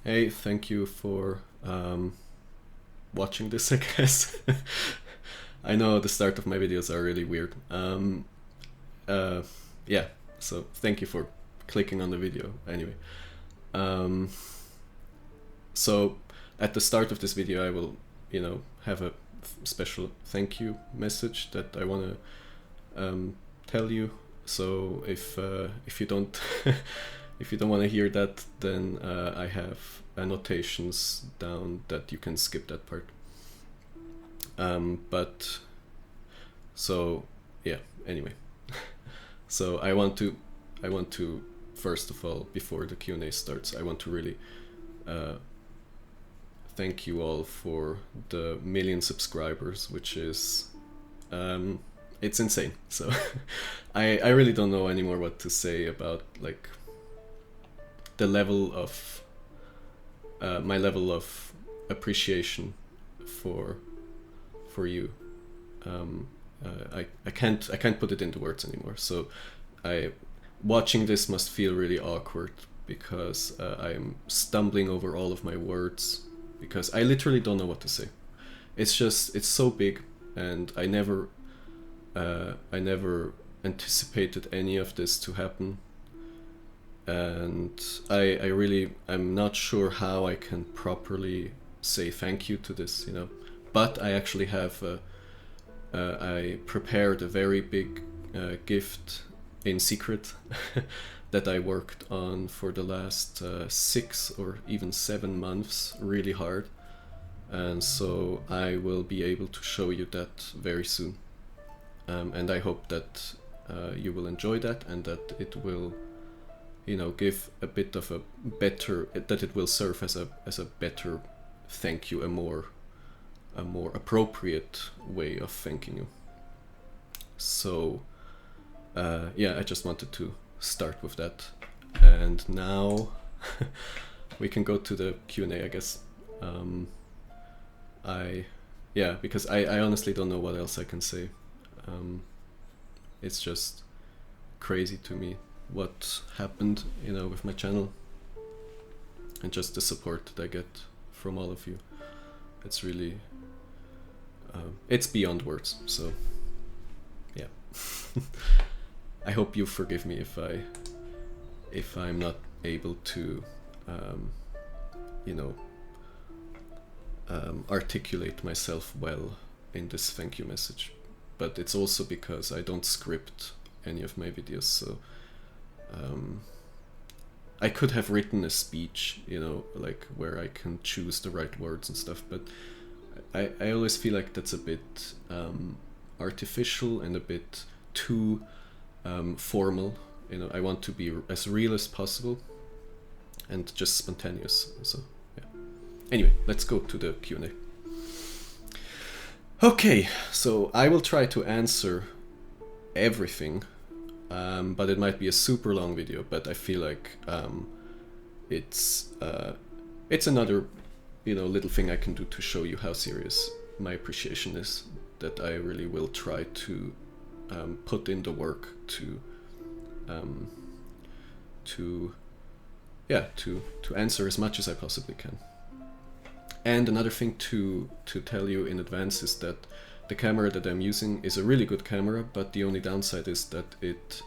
Hey, thank you for watching this, I guess. I know the start of my videos are really weird. Uh, yeah, so thank you for clicking on the video anyway. Um, so at the start of this video, I will, have a special thank you message that I want to tell you. So if you don't if you don't want to hear that, then I have annotations down that you can skip that part. But so yeah. Anyway, so I want to first of all, before the Q&A starts, I want to really thank you all for the 1,000,000 subscribers, which is it's insane. So I really don't know anymore what to say about like the level of my level of appreciation for you. I can't put it into words anymore. So I watching this must feel really awkward because I'm stumbling over all of my words because I literally don't know what to say. It's so big, and I never anticipated any of this to happen, and I'm not sure how I can properly say thank you to this, but I actually have I prepared a very big gift in secret that I worked on for the last 6 or even 7 months really hard, and so I will be able to show you that very soon, and I hope that you will enjoy that, and that it will give a bit of a better, that it will serve as a better thank you, a more appropriate way of thanking you. So yeah, I just wanted to start with that, and now we can go to the Q&A, I guess. Because I honestly don't know what else I can say. It's just crazy to me what happened, with my channel, and just the support that I get from all of you. It's really it's beyond words. So yeah. I hope you forgive me if I'm not able to articulate myself well in this thank you message, but it's also because I don't script any of my videos. So I could have written a speech, like where I can choose the right words and stuff, but I always feel like that's a bit artificial and a bit too formal. I want to be as real as possible and just spontaneous. So yeah. Anyway, let's go to the Q&A. Okay, so I will try to answer everything, but it might be a super long video. But I feel like it's another little thing I can do to show you how serious my appreciation is. That I really will try to put in the work to answer as much as I possibly can. And another thing to tell you in advance is that the camera that I'm using is a really good camera, but the only downside is that it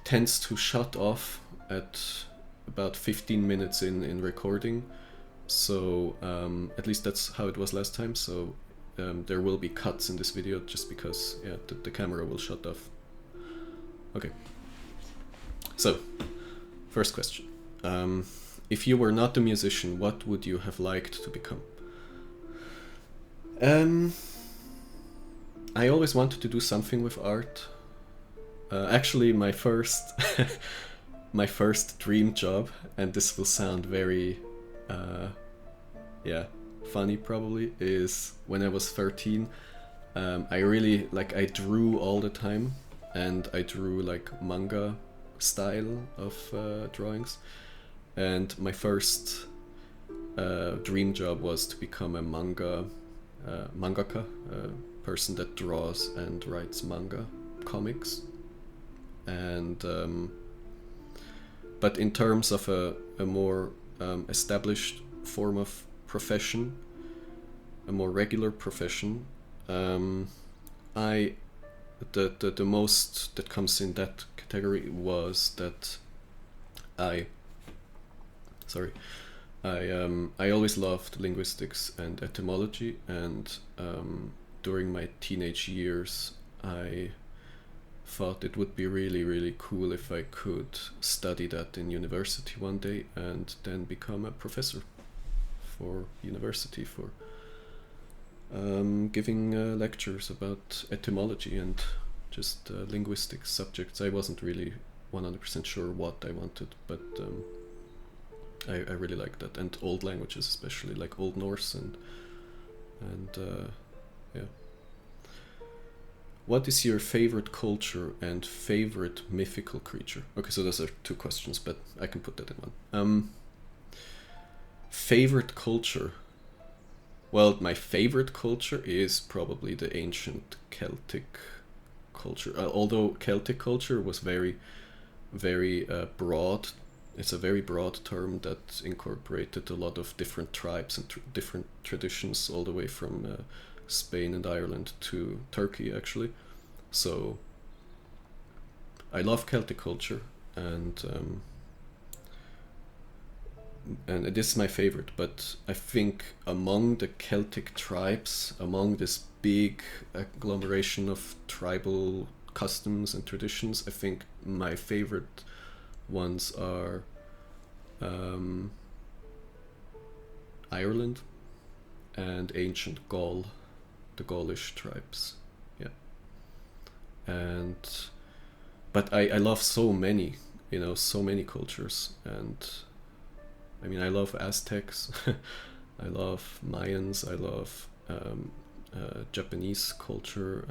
tends to shut off at about 15 minutes in recording. So at least that's how it was last time. So there will be cuts in this video just because the camera will shut off. Okay. So first question. If you were not a musician, what would you have liked to become? I always wanted to do something with art. Actually, my first my first dream job, and this will sound very funny probably, is when I was 13. I really I drew all the time, and I drew like manga style of drawings. And my first dream job was to become a mangaka, a person that draws and writes manga comics. And but in terms of a more established form of profession, a more regular profession, the most that comes in that category was that I always loved linguistics and etymology, and during my teenage years I thought it would be really, really cool if I could study that in university one day and then become a professor for university, for giving lectures about etymology and just linguistic subjects. I wasn't really 100% sure what I wanted, but I really like that, and old languages, especially like Old Norse and yeah. What is your favorite culture and favorite mythical creature? Okay, so those are two questions, but I can put that in one. Favorite culture. Well, my favorite culture is probably the ancient Celtic culture. Although Celtic culture was very, very broad. It's a very broad term that incorporated a lot of different tribes and different traditions, all the way from Spain and Ireland to Turkey, actually. So I love Celtic culture, and it is my favorite. But I think among the Celtic tribes, among this big agglomeration of tribal customs and traditions, I think my favorite ones are Ireland and ancient Gaul, the Gaulish tribes. Yeah. But I love so many, so many cultures. And I mean, I love Aztecs, I love Mayans, I love Japanese culture,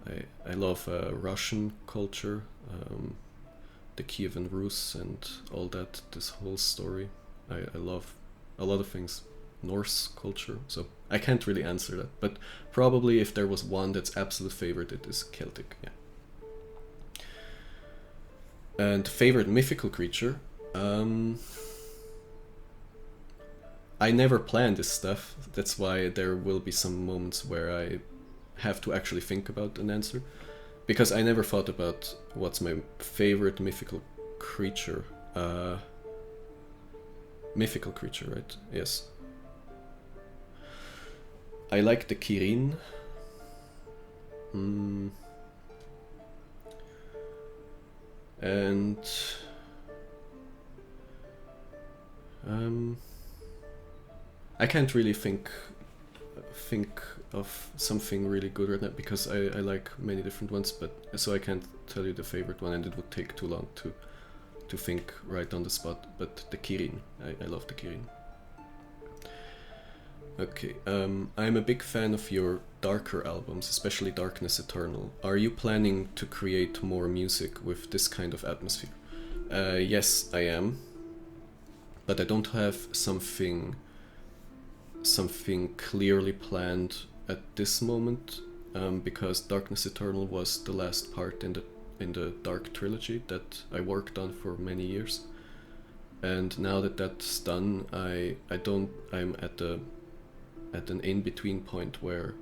I love Russian culture, the Kievan Rus and all that, this whole story. I love a lot of things. Norse culture, so I can't really answer that, but probably if there was one that's absolute favorite, it is Celtic. Yeah. And favorite mythical creature, I never plan this stuff, that's why there will be some moments where I have to actually think about an answer, because I never thought about what's my favorite mythical creature. Mythical creature, right? Yes. I like the Kirin. And I can't really think of something really good right now, because I like many different ones, but so I can't tell you the favorite one, and it would take too long to think right on the spot. But the Kirin, I love the Kirin. Okay, I'm a big fan of your darker albums, especially Darkness Eternal. Are you planning to create more music with this kind of atmosphere? Yes, I am, but I don't have something clearly planned at this moment, because Darkness Eternal was the last part in the Dark trilogy that I worked on for many years, and now that that's done, I'm at an in-between point where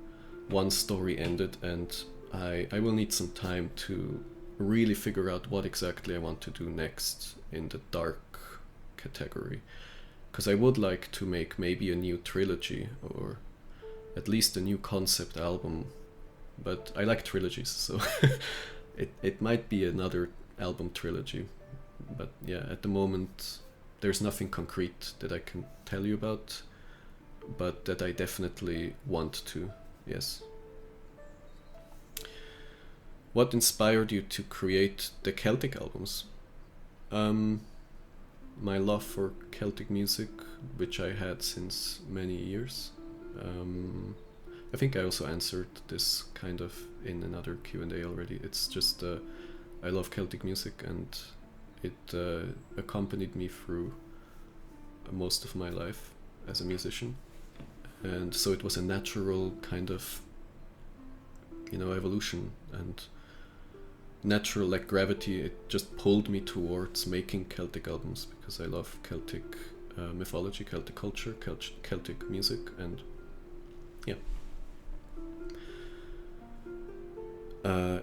one story ended, and I will need some time to really figure out what exactly I want to do next in the dark category, because I would like to make maybe a new trilogy, or at least a new concept album, but I like trilogies, so it might be another album trilogy. But yeah, at the moment there's nothing concrete that I can tell you about, but that I definitely want to, yes. What inspired you to create the Celtic albums? My love for Celtic music, which I had since many years. I think I also answered this kind of in another Q&A already. It's just I love Celtic music, and it accompanied me through most of my life as a musician. And so it was a natural kind of, evolution. And natural, like gravity, it just pulled me towards making Celtic albums because I love Celtic mythology, Celtic culture, Celtic music, and yeah.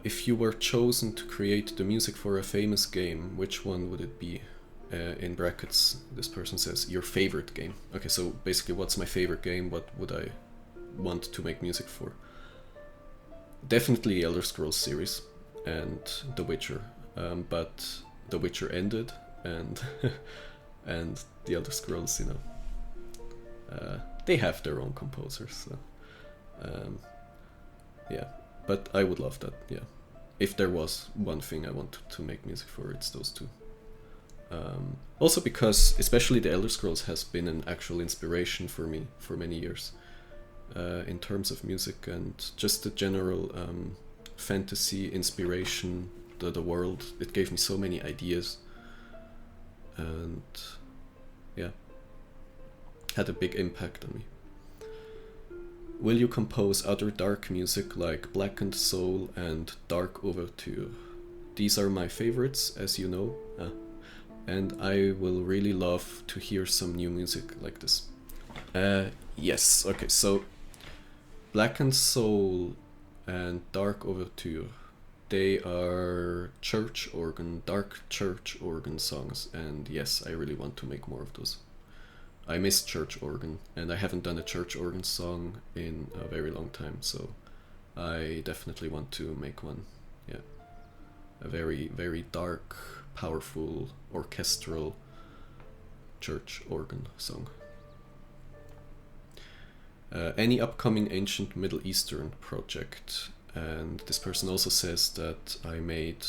If you were chosen to create the music for a famous game, which one would it be? In brackets, this person says, your favorite game. Okay, so basically, what's my favorite game? What would I want to make music for? Definitely Elder Scrolls series and The Witcher. But The Witcher ended, and and the Elder Scrolls, you know, they have their own composers. So, yeah, but I would love that. Yeah, if there was one thing I wanted to make music for, it's those two. Also because especially the Elder Scrolls has been an actual inspiration for me for many years in terms of music and just the general fantasy inspiration, the world. It gave me so many ideas and yeah, had a big impact on me. Will you compose other dark music like Blackened Soul and Dark Overture? These are my favorites, as you know. And I will really love to hear some new music like this. Yes, okay, so Blackened Soul and Dark Overture, they are dark church organ songs, and yes, I really want to make more of those. I miss church organ, and I haven't done a church organ song in a very long time, so I definitely want to make one, yeah. A very, very dark, powerful, orchestral church organ song. Any upcoming ancient Middle Eastern project? And this person also says that I made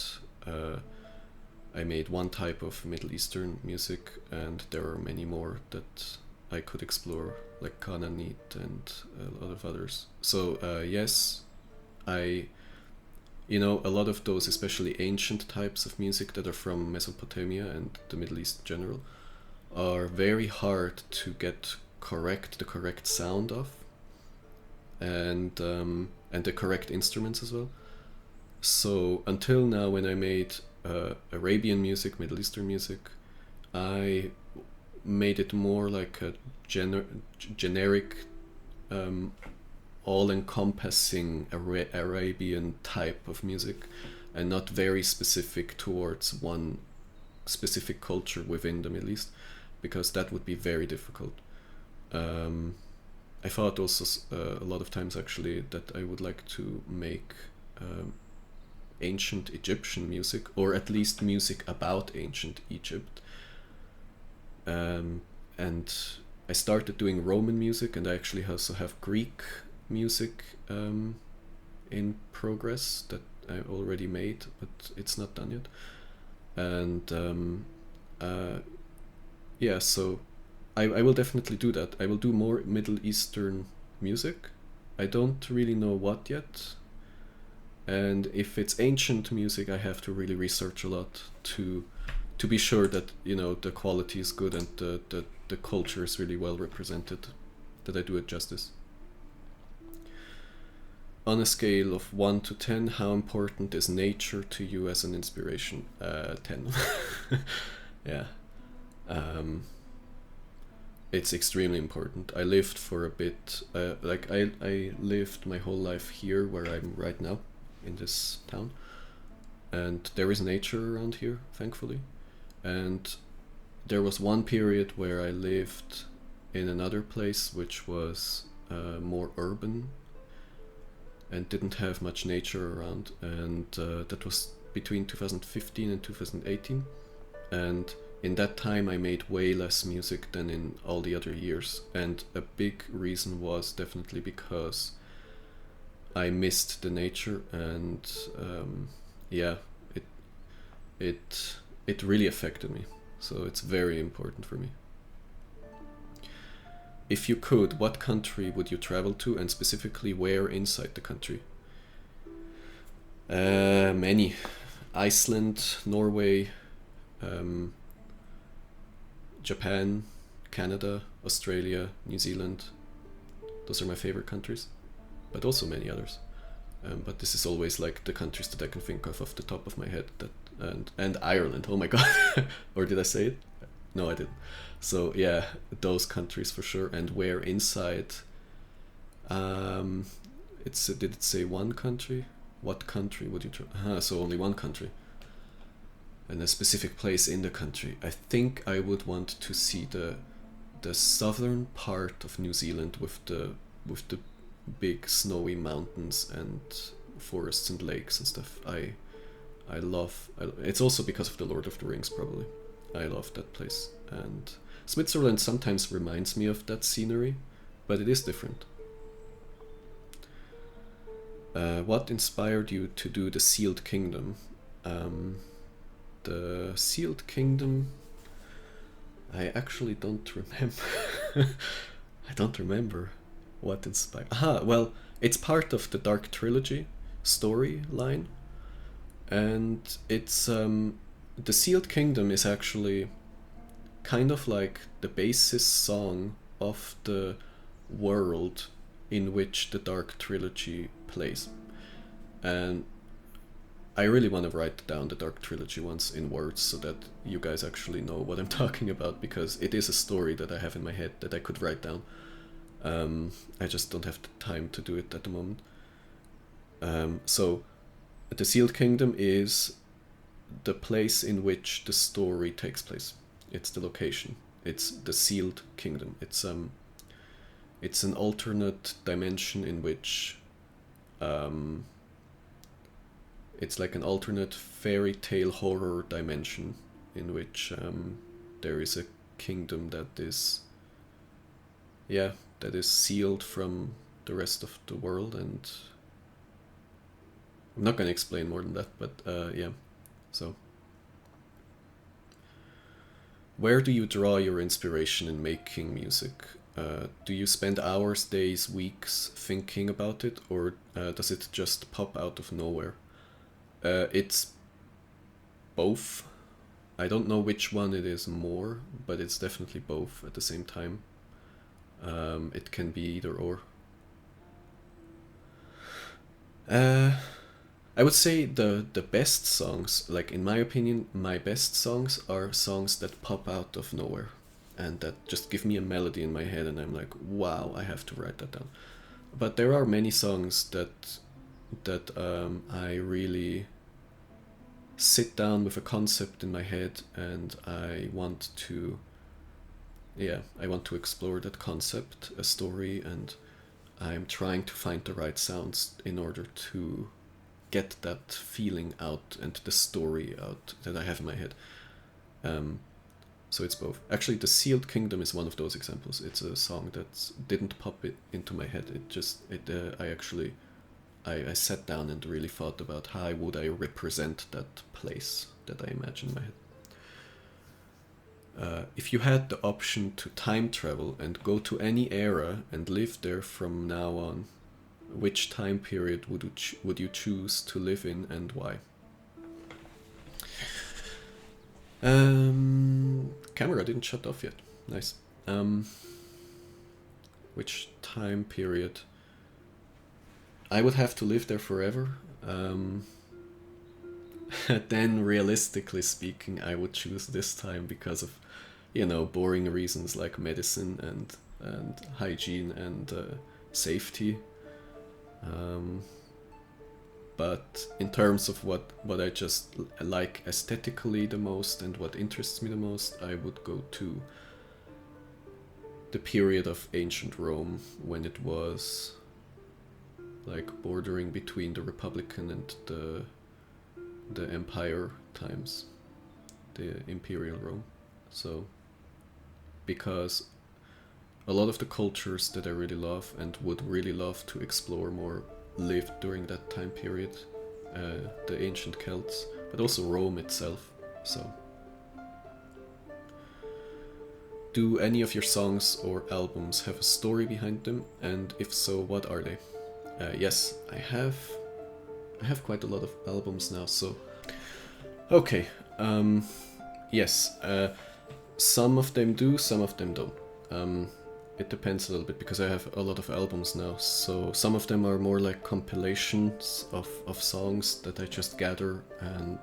one type of Middle Eastern music, and there are many more that I could explore, like Canaanite and a lot of others. So yes, you know, a lot of those, especially ancient types of music that are from Mesopotamia and the Middle East in general, are very hard to get the correct sound of, and the correct instruments as well. So until now, when I made Arabian music, Middle Eastern music, I made it more like a generic, all-encompassing Arabian type of music, and not very specific towards one specific culture within the Middle East, because that would be very difficult. I thought also a lot of times actually that I would like to make ancient Egyptian music, or at least music about ancient Egypt. And I started doing Roman music, and I actually also have Greek music in progress that I already made, but it's not done yet. And yeah, so I will definitely do that. I will do more Middle Eastern music. I don't really know what yet. And if it's ancient music, I have to really research a lot to be sure that, you know, the quality is good and the culture is really well represented, that I do it justice. On a scale of 1 to 10, how important is nature to you as an inspiration? 10. Yeah. It's extremely important. I lived for a bit, I lived my whole life here where I'm right now, in this town. And there is nature around here, thankfully. And there was one period where I lived in another place which was more urban and didn't have much nature around, and that was between 2015 and 2018, and in that time I made way less music than in all the other years, and a big reason was definitely because I missed the nature, and yeah, it really affected me, so it's very important for me. If you could, what country would you travel to, and specifically where inside the country? Many. Iceland, Norway, Japan, Canada, Australia, New Zealand. Those are my favorite countries, but also many others. But this is always like the countries that I can think of off the top of my head. That and Ireland. Oh my god, or did I say it? No, I didn't. So yeah, those countries for sure. And where inside? Did it say one country? What country would you try? So only one country. And a specific place in the country. I think I would want to see the southern part of New Zealand with the big snowy mountains and forests and lakes and stuff. I love. It's also because of the Lord of the Rings, probably. I love that place. And Switzerland sometimes reminds me of that scenery, but it is different. What inspired you to do the Sealed Kingdom? The Sealed Kingdom, I actually don't remember. I don't remember what inspired. Well, it's part of the Dark Trilogy storyline, and it's the Sealed Kingdom is actually kind of like the basis song of the world in which the Dark Trilogy plays. And I really want to write down the Dark Trilogy once in words so that you guys actually know what I'm talking about, because it is a story that I have in my head that I could write down. I just don't have the time to do it at the moment. So the Sealed Kingdom is the place in which the story takes place. It's the location. It's the Sealed Kingdom. It's an alternate dimension in which it's like an alternate fairy tale horror dimension in which there is a kingdom that is sealed from the rest of the world. And I'm not going to explain more than that, but yeah. So where do you draw your inspiration in making music? Do you spend hours, days, weeks thinking about it, or does it just pop out of nowhere? It's both. I don't know which one it is more, but it's definitely both at the same time. It can be either or. I would say the best songs, like in my opinion, my best songs are songs that pop out of nowhere and that just give me a melody in my head and I'm like, wow, I have to write that down. But there are many songs that I really sit down with a concept in my head and I want to explore that concept, a story, and I'm trying to find the right sounds in order to get that feeling out and the story out that I have in my head. So it's both. Actually, The Sealed Kingdom is one of those examples. It's a song that didn't pop it into my head. I sat down and really thought about how would I represent that place that I imagine in my head. If you had the option to time travel and go to any era and live there from now on, which time period would you choose to live in and why? Camera didn't shut off yet. Nice. Which time period? I would have to live there forever. Then realistically speaking, I would choose this time because of, boring reasons like medicine and hygiene and safety. But in terms of what I just like aesthetically the most and what interests me the most, I would go to the period of ancient Rome when it was like bordering between the Republican and the Empire times, the Imperial Rome. So because a lot of the cultures that I really love and would really love to explore more lived during that time period, the ancient Celts, but also Rome itself. So, do any of your songs or albums have a story behind them? And if so, what are they? Yes, I have quite a lot of albums now. So, okay, yes, some of them do, some of them don't. it depends a little bit because I have a lot of albums now. So some of them are more like compilations of songs that I just gather, and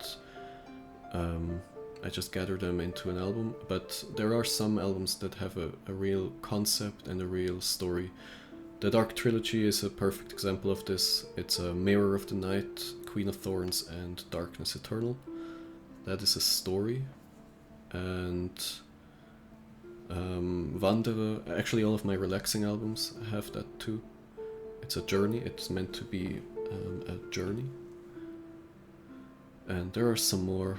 I just gather them into an album. But there are some albums that have a real concept and a real story. The Dark Trilogy is a perfect example of this. It's a Mirror of the Night, Queen of Thorns, and Darkness Eternal. That is a story. And Wanderer, actually all of my relaxing albums have that too. It's a journey, it's meant to be a journey. And there are some more.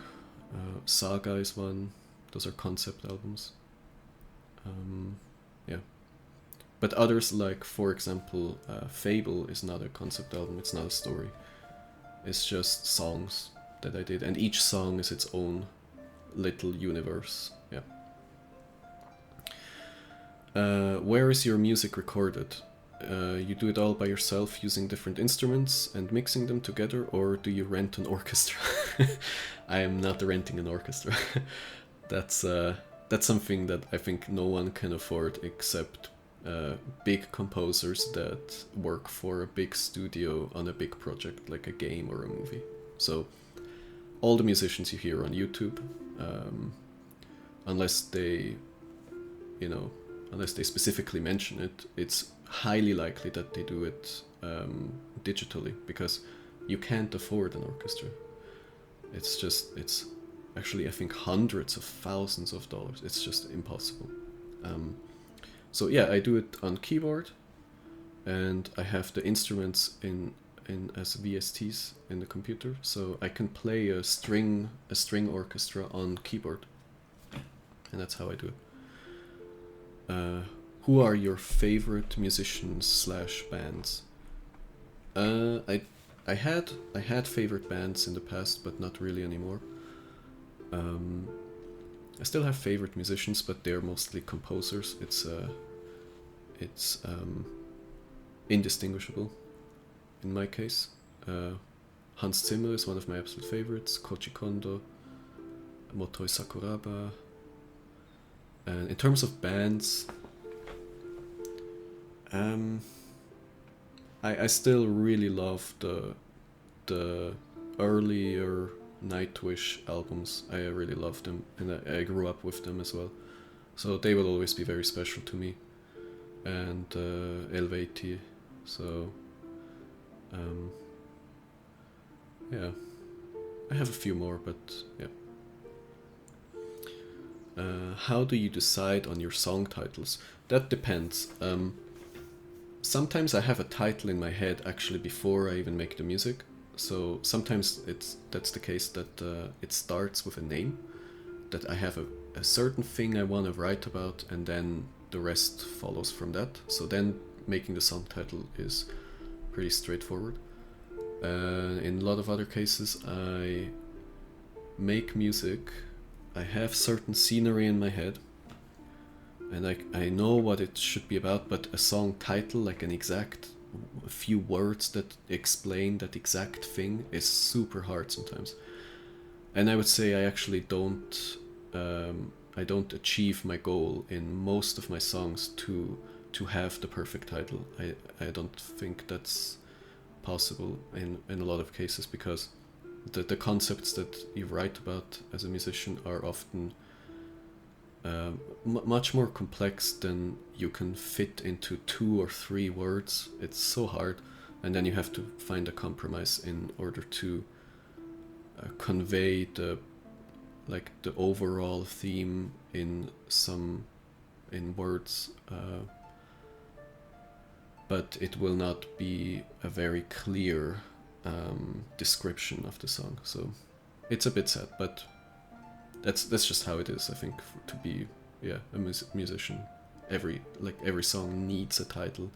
Saga is one, those are concept albums. Yeah. But others, like for example, Fable is not a concept album, it's not a story. It's just songs that I did, and each song is its own little universe. Yeah. Where is your music recorded? You do it all by yourself using different instruments and mixing them together, or do you rent an orchestra? I am not renting an orchestra. That's something that I think no one can afford except big composers that work for a big studio on a big project like a game or a movie. So all the musicians you hear on YouTube, unless they specifically mention it, it's highly likely that they do it digitally, because you can't afford an orchestra. It's actually, I think, hundreds of thousands of dollars. It's just impossible. So yeah, I do it on keyboard, and I have the instruments in as VSTs in the computer, so I can play a string orchestra on keyboard, and that's how I do it. Who are your favorite musicians / bands? I had favorite bands in the past, but not really anymore. I still have favorite musicians, but they're mostly composers. It's indistinguishable in my case. Hans Zimmer is one of my absolute favorites. Koji Kondo, Motoi Sakuraba. And in terms of bands, I still really love the earlier Nightwish albums. I really love them, and I grew up with them as well. So they will always be very special to me. And Helveti. So yeah, I have a few more, but yeah. How do you decide on your song titles? That depends. Sometimes I have a title in my head actually before I even make the music. So sometimes that's the case that it starts with a name, that I have a certain thing I want to write about, and then the rest follows from that. So then making the song title is pretty straightforward. In a lot of other cases, I make music, I have certain scenery in my head, and I know what it should be about, but a song title, like a few words that explain that exact thing, is super hard sometimes. And I would say I actually don't achieve my goal in most of my songs to have the perfect title. I don't think that's possible in a lot of cases, because the concepts that you write about as a musician are often much more complex than you can fit into 2 or 3 words. It's so hard, and then you have to find a compromise in order to convey the overall theme in words, but it will not be a very clear description of the song. So it's a bit sad, but that's just how it is. I think to be a musician, every song needs a title,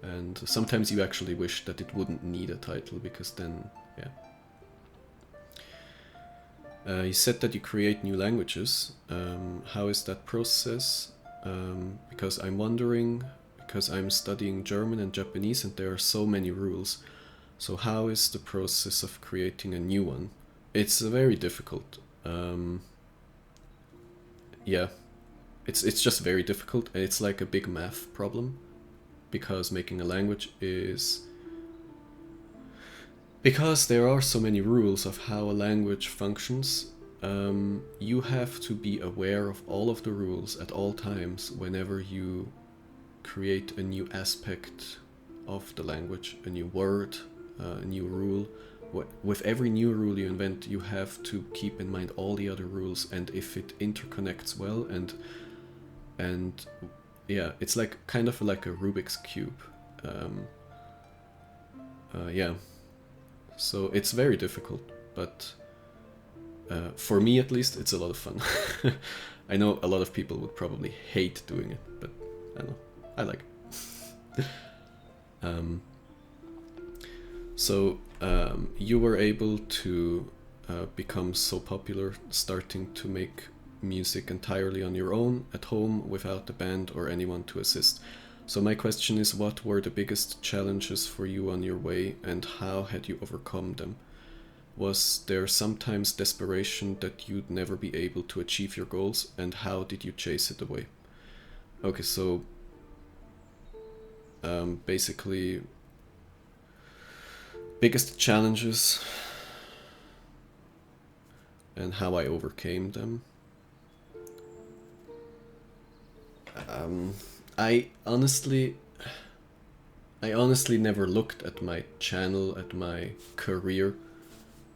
and sometimes you actually wish that it wouldn't need a title, because then you said that you create new languages. How is that process? Because I'm wondering, because I'm studying German and Japanese, and there are so many rules. So how is the process of creating a new one? It's very difficult. Yeah, it's just very difficult. It's like a big math problem, because making a language is, because there are so many rules of how a language functions. You have to be aware of all of the rules at all times whenever you create a new aspect of the language, a new word, a new rule. With every new rule you invent, you have to keep in mind all the other rules, and if it interconnects well, and yeah, it's like kind of like a Rubik's cube. Yeah, so it's very difficult, but for me at least, it's a lot of fun. I know a lot of people would probably hate doing it, but I don't know, I like it. So you were able to become so popular, starting to make music entirely on your own at home without a band or anyone to assist. So my question is, what were the biggest challenges for you on your way, and how had you overcome them? Was there sometimes desperation that you'd never be able to achieve your goals, and how did you chase it away? Okay, so basically, biggest challenges and how I overcame them. I honestly never looked at my channel, at my career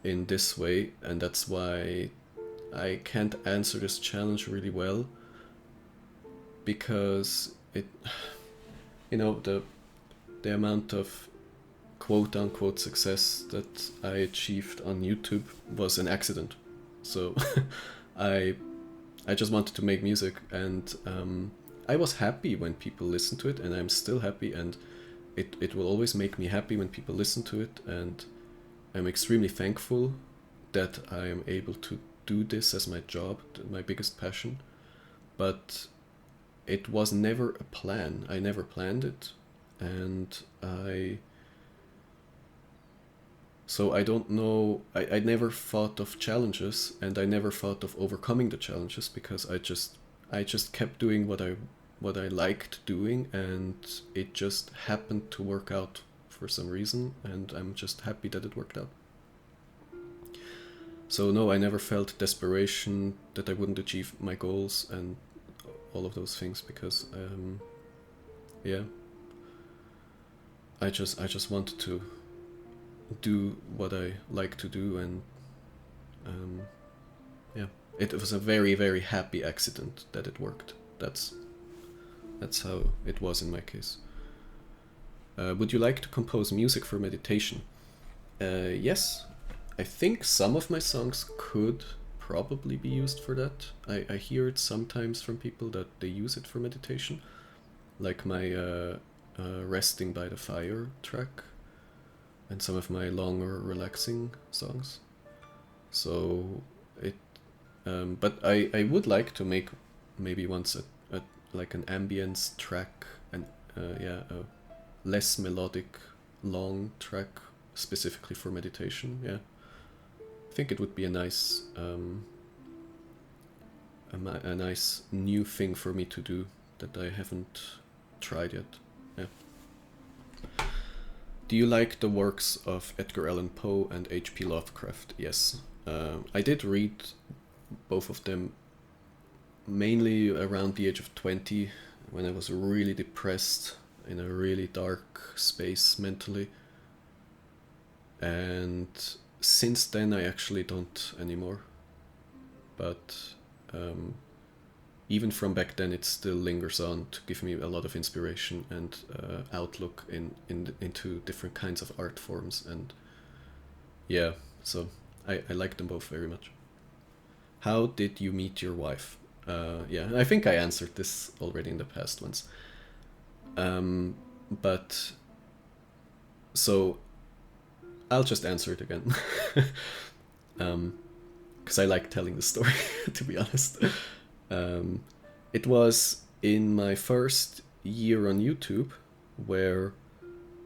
in this way, and that's why I can't answer this challenge really well, because it, you know, the amount of quote unquote success that I achieved on YouTube was an accident. So I just wanted to make music, and I was happy when people listened to it, and I'm still happy, and it will always make me happy when people listen to it, and I'm extremely thankful that I am able to do this as my job, my biggest passion. But it was never a plan. I never planned it, and so I don't know, I never thought of challenges, and I never thought of overcoming the challenges, because I just kept doing what I liked doing, and it just happened to work out for some reason, and I'm just happy that it worked out. So no, I never felt desperation that I wouldn't achieve my goals and all of those things, because yeah, I just wanted to do what I like to do, and yeah, it was a very, very happy accident that it worked. That's how it was in my case. Would you like to compose music for meditation? Yes, I think some of my songs could probably be used for that. I hear it sometimes from people that they use it for meditation, like my Resting by the Fire track, and some of my longer relaxing songs. So it, but I would like to make maybe once a like an ambience track, and yeah, a less melodic long track specifically for meditation. Yeah, I think it would be a nice a nice new thing for me to do that I haven't tried yet. Yeah. Do you like the works of Edgar Allan Poe and H.P. Lovecraft? Yes. I did read both of them mainly around the age of 20, when I was really depressed, in a really dark space mentally. And since then I actually don't anymore. But even from back then, it still lingers on to give me a lot of inspiration and outlook into different kinds of art forms. And yeah, so I like them both very much. How did you meet your wife? Yeah, I think I answered this already in the past once. But so I'll just answer it again. Because I like telling the story, to be honest. It was in my first year on YouTube, where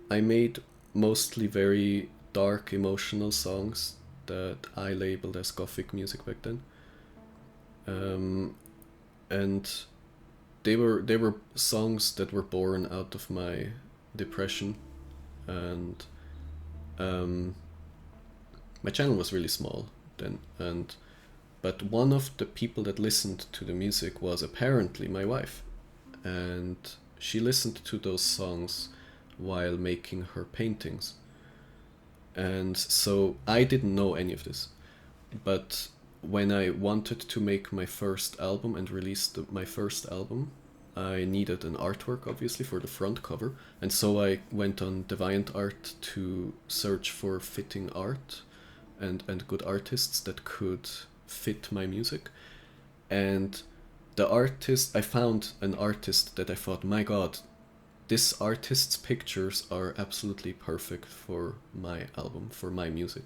I made mostly very dark emotional songs that I labeled as gothic music back then. And they were songs that were born out of my depression, and my channel was really small then, and but one of the people that listened to the music was apparently my wife, and she listened to those songs while making her paintings. And so I didn't know any of this, but when I wanted to make my first album and release my first album, I needed an artwork, obviously, for the front cover. And so I went on DeviantArt to search for fitting art and good artists that could fit my music. And I found an artist that I thought, my God, this artist's pictures are absolutely perfect for my album, for my music.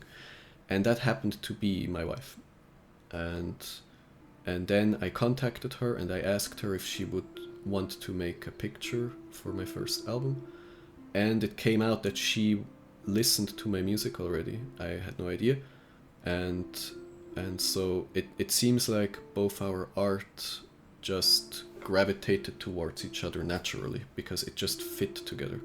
And that happened to be my wife. And then I contacted her and I asked her if she would want to make a picture for my first album. And it came out that she listened to my music already. I had no idea. And so it seems like both our art just gravitated towards each other naturally, because it just fit together.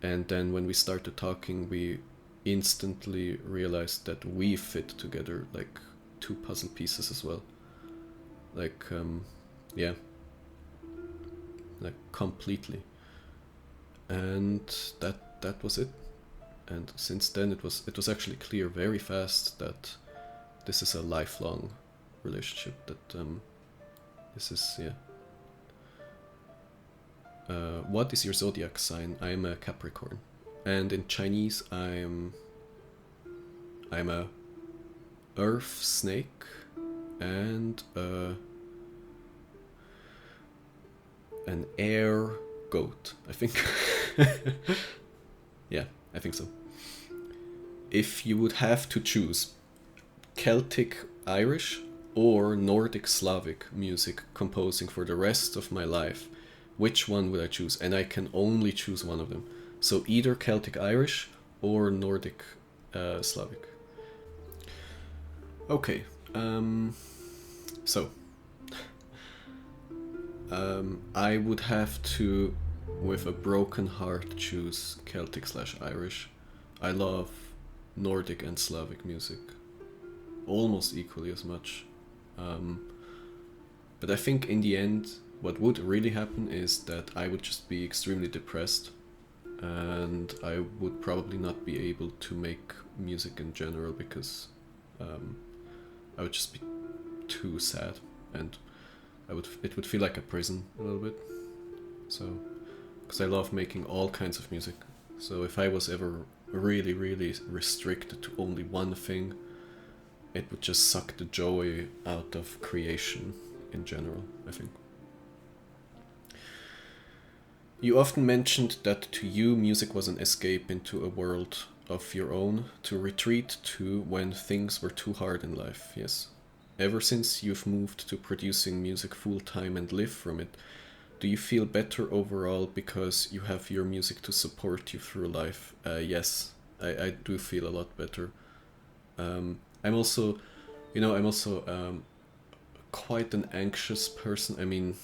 And then when we started talking, we instantly realized that we fit together like two puzzle pieces as well. Like, yeah, like completely. And that was it. And since then it was actually clear very fast that this is a lifelong relationship, that this is, yeah. What is your zodiac sign? I'm a Capricorn, and in Chinese I'm a earth snake and an air goat, I think. Yeah, I think so. If you would have to choose Celtic Irish or Nordic Slavic music composing for the rest of my life, which one would I choose? And I can only choose one of them. So either Celtic Irish or Nordic Slavic. Okay, so I would have to, with a broken heart, choose Celtic/Irish. I love Nordic and Slavic music almost equally as much. But I think in the end, what would really happen is that I would just be extremely depressed, and I would probably not be able to make music in general, because I would just be too sad, and it would feel like a prison a little bit. So, because I love making all kinds of music. So if I was ever really, really restricted to only one thing, it would just suck the joy out of creation in general, I think. You often mentioned that to you music was an escape into a world of your own to retreat to when things were too hard in life, yes. Ever since you've moved to producing music full-time and live from it, do you feel better overall because you have your music to support you through life? Yes, I do feel a lot better. I'm also quite an anxious person. I mean,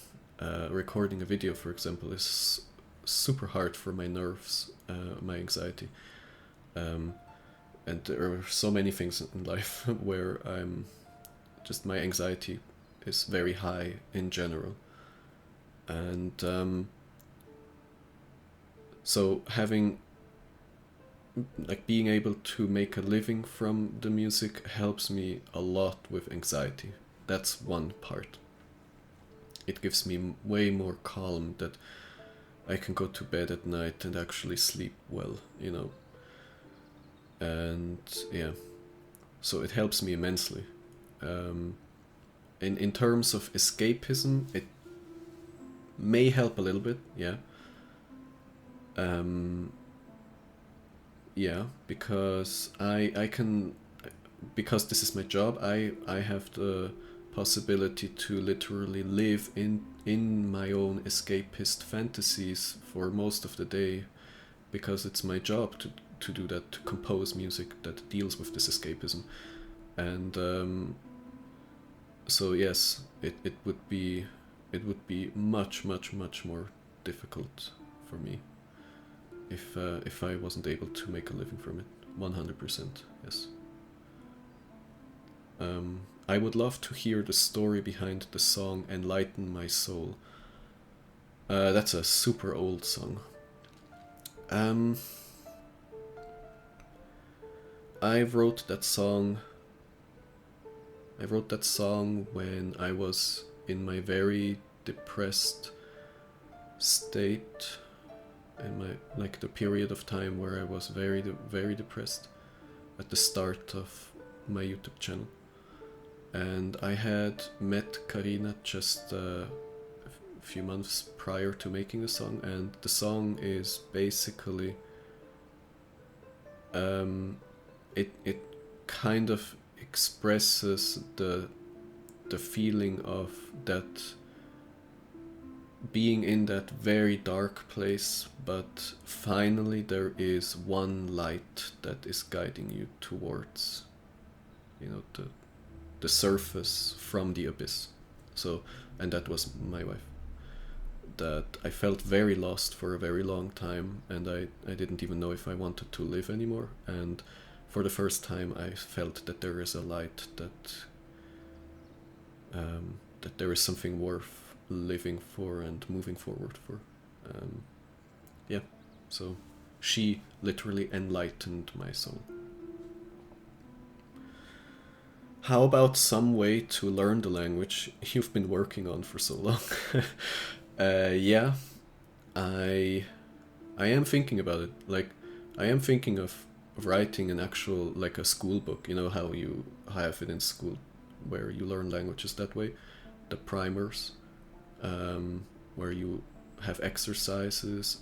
recording a video, for example, is super hard for my nerves, my anxiety. And there are so many things in life where my anxiety is very high in general. And so being able to make a living from the music helps me a lot with anxiety. That's one part. It gives me way more calm, that I can go to bed at night and actually sleep well, And yeah, so it helps me immensely. In terms of escapism, it may help a little bit, yeah. Yeah, because I can, because this is my job, I have the possibility to literally live in my own escapist fantasies for most of the day, because it's my job to do that, to compose music that deals with this escapism. And so yes, it would be it would be much, much, much more difficult for me if I wasn't able to make a living from it. 100%, yes. I would love to hear the story behind the song Enlighten My Soul. That's a super old song. I wrote that song when I was in my very depressed state, in my, like, the period of time where I was very depressed at the start of my YouTube channel. And I had met Carina just a few months prior to making the song, and the song is basically it kind of expresses the feeling of that, being in that very dark place, but finally there is one light that is guiding you towards, you know, the surface from the abyss. So, and that was my wife. That I felt very lost for a very long time, and I didn't even know if I wanted to live anymore. And for the first time I felt that there is a light, that there is something worth living for and moving forward for. Yeah, so she literally enlightened my soul. How about some way to learn the language you've been working on for so long? Yeah, I am thinking about it. Like, I am thinking of writing an actual, like, a school book. You know how you have it in school, where you learn languages that way, the primers, where you have exercises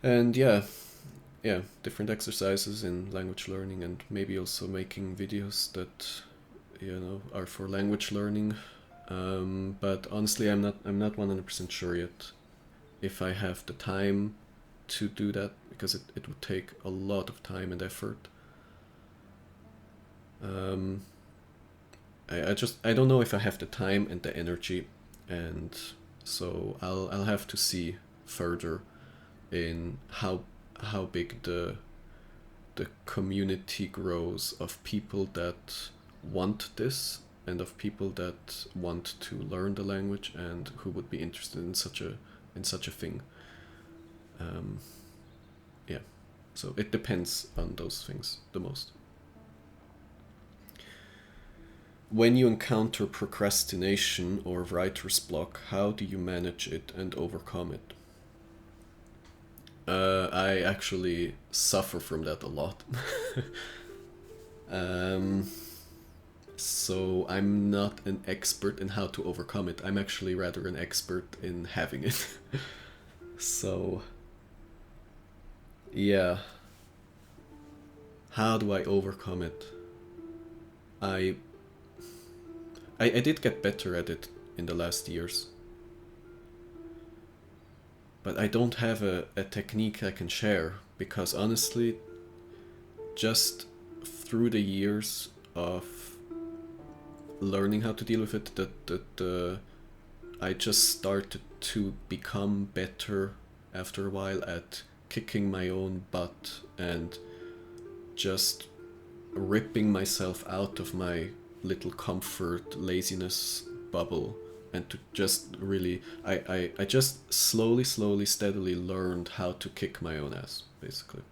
and yeah, different exercises in language learning, and maybe also making videos that, you know, are for language learning. But honestly, I'm not 100% sure yet if I have the time to do that, because it would take a lot of time and effort. I don't know if I have the time and the energy, and so I'll have to see further in how big the community grows of people that want this, and of people that want to learn the language and who would be interested in such a thing. Yeah, so it depends on those things the most. When you encounter procrastination or writer's block, how do you manage it and overcome it? I actually suffer from that a lot. So I'm not an expert in how to overcome it. I'm actually rather an expert in having it. So, yeah. How do I overcome it? I did get better at it in the last years. But I don't have a technique I can share, because honestly, just through the years of learning how to deal with it, that I just started to become better after a while at kicking my own butt and just ripping myself out of my little comfort laziness bubble, and to just really I just slowly steadily learned how to kick my own ass, basically.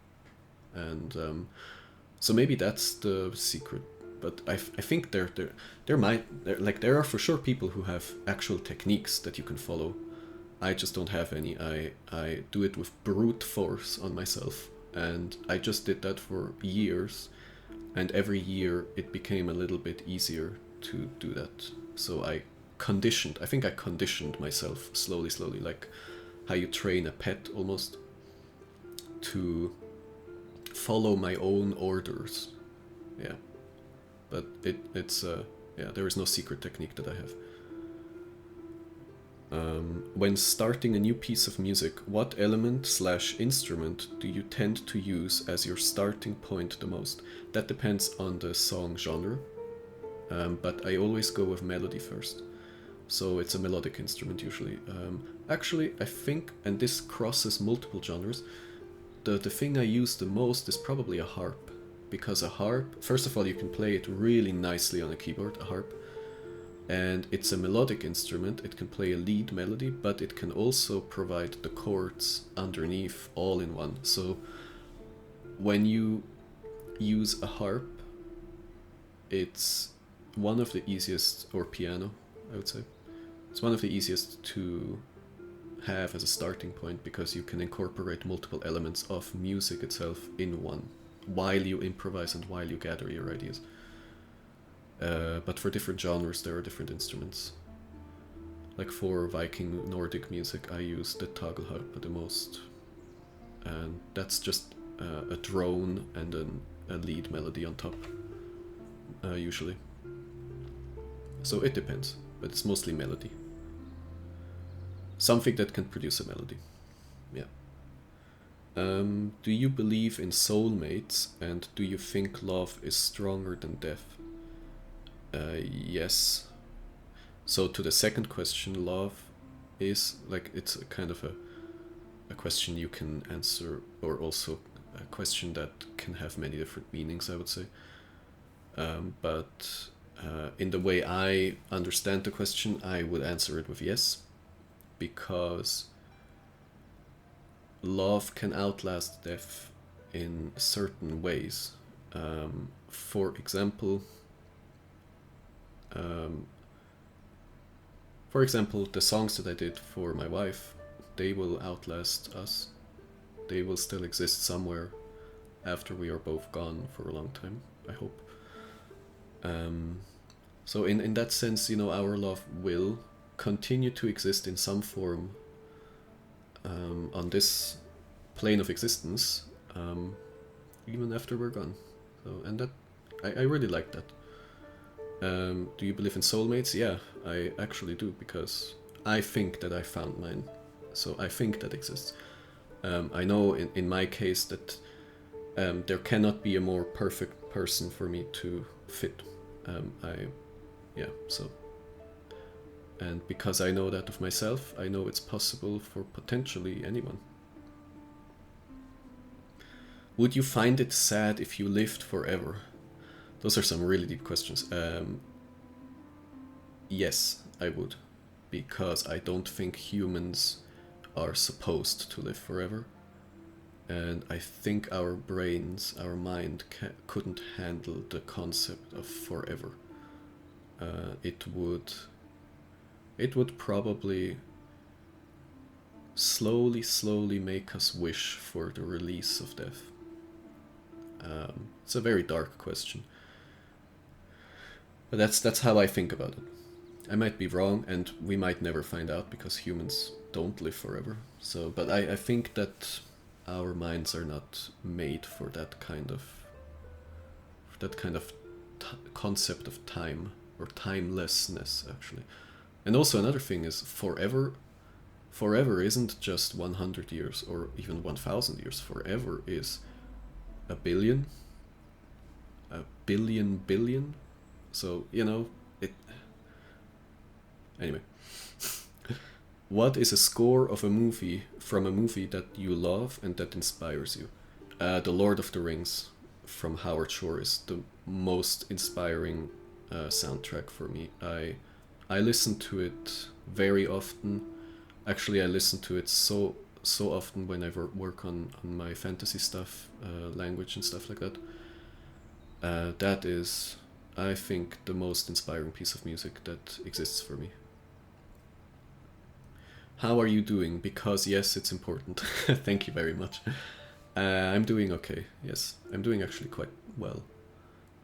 And so maybe that's the secret. But I think there are for sure people who have actual techniques that you can follow. I just don't have any. I do it with brute force on myself, and I just did that for years, and every year it became a little bit easier to do that. So I think I conditioned myself slowly, like how you train a pet almost, to follow my own orders. Yeah. But it's there is no secret technique that I have. When starting a new piece of music, what element/instrument do you tend to use as your starting point the most? That depends on the song genre, but I always go with melody first. So it's a melodic instrument usually. Actually, I think, and this crosses multiple genres, the thing I use the most is probably a harp. Because a harp, first of all, you can play it really nicely on a keyboard, a harp. And it's a melodic instrument, it can play a lead melody, but it can also provide the chords underneath all in one. So when you use a harp, it's one of the easiest, or piano, I would say. It's one of the easiest to have as a starting point because you can incorporate multiple elements of music itself in one while you improvise and while you gather your ideas. But for different genres, there are different instruments. Like for Viking Nordic music, I use the tagelharpa the most. And that's just a drone and a lead melody on top, usually. So it depends, but it's mostly melody. Something that can produce a melody. Yeah. Do you believe in soulmates, and do you think love is stronger than death? Yes. So to the second question, love is, like, it's a kind of a question you can answer, or also a question that can have many different meanings, I would say. But in the way I understand the question, I would answer it with yes, because love can outlast death in certain ways. For example, the songs that I did for my wife, they will outlast us. They will still exist somewhere after we are both gone for a long time, I hope. So in that sense, our love will continue to exist in some form on this plane of existence, even after we're gone. So, and that I really like that. Do you believe in soulmates? Yeah, I actually do, because I think that I found mine. So I think that exists. I know in my case that there cannot be a more perfect person for me to fit. So. And because I know that of myself, I know it's possible for potentially anyone. Would you find it sad if you lived forever? Those are some really deep questions. Yes, I would. Because I don't think humans are supposed to live forever. And I think our brains, our mind, couldn't handle the concept of forever. It would probably slowly make us wish for the release of death. It's a very dark question. But that's how I think about it. I might be wrong, and we might never find out because humans don't live forever. So, but I think that our minds are not made for that kind of concept of time, or timelessness, actually. And also another thing is forever isn't just 100 years or even 1,000 years. Forever is a billion. So, it... Anyway. What is a score of a movie from a movie that you love and that inspires you? The Lord of the Rings from Howard Shore is the most inspiring soundtrack for me. I listen to it very often. Actually, I listen to it so often when I work on my fantasy stuff, language and stuff like that. That is, I think, the most inspiring piece of music that exists for me. How are you doing? Because yes, it's important. Thank you very much. I'm doing okay. Yes, I'm doing actually quite well,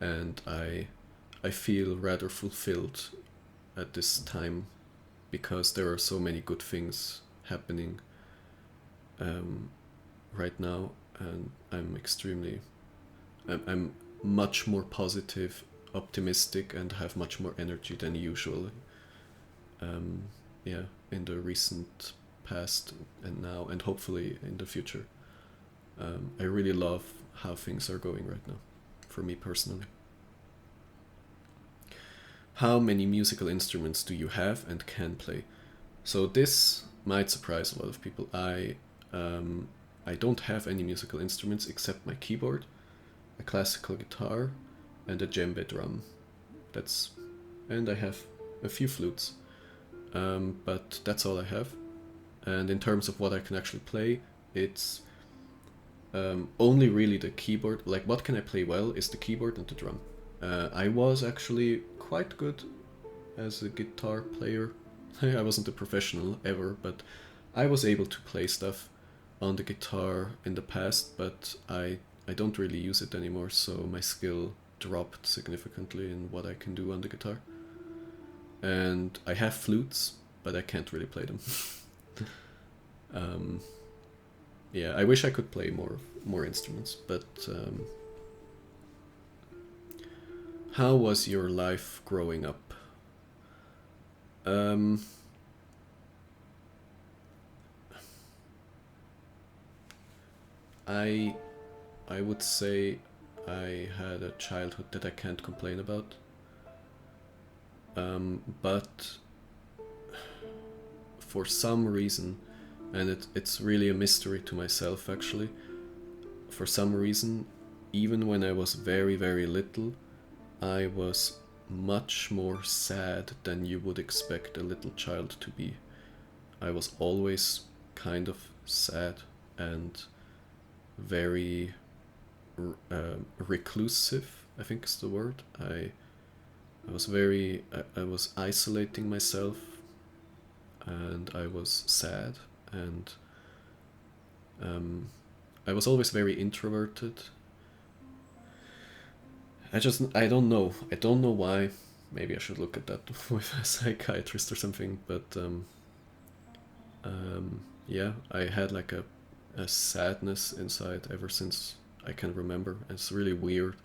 and I feel rather fulfilled at this time because there are so many good things happening right now, and I'm much more positive, optimistic, and have much more energy than usual. In the recent past and now, and hopefully in the future. I really love how things are going right now, for me personally. how many musical instruments do you have and can play? So this might surprise a lot of people. I don't have any musical instruments except my keyboard, a classical guitar, and a djembe drum. And I have a few flutes, but that's all I have. And in terms of what I can actually play, it's only really the keyboard. Like, what can I play well is the keyboard and the drum. I was actually quite good as a guitar player. I wasn't a professional ever, but I was able to play stuff on the guitar in the past, but I don't really use it anymore, so my skill dropped significantly in what I can do on the guitar. And I have flutes, but I can't really play them. Yeah, I wish I could play more instruments, but how was your life growing up? I would say I had a childhood that I can't complain about. But for some reason, and it's really a mystery to myself actually, for some reason, even when I was very, very little, I was much more sad than you would expect a little child to be. I was always kind of sad and very reclusive, I think is the word. I was isolating myself, and I was sad, and I was always very introverted. I don't know why. Maybe I should look at that with a psychiatrist or something, but yeah, I had like a sadness inside ever since I can remember. It's really weird.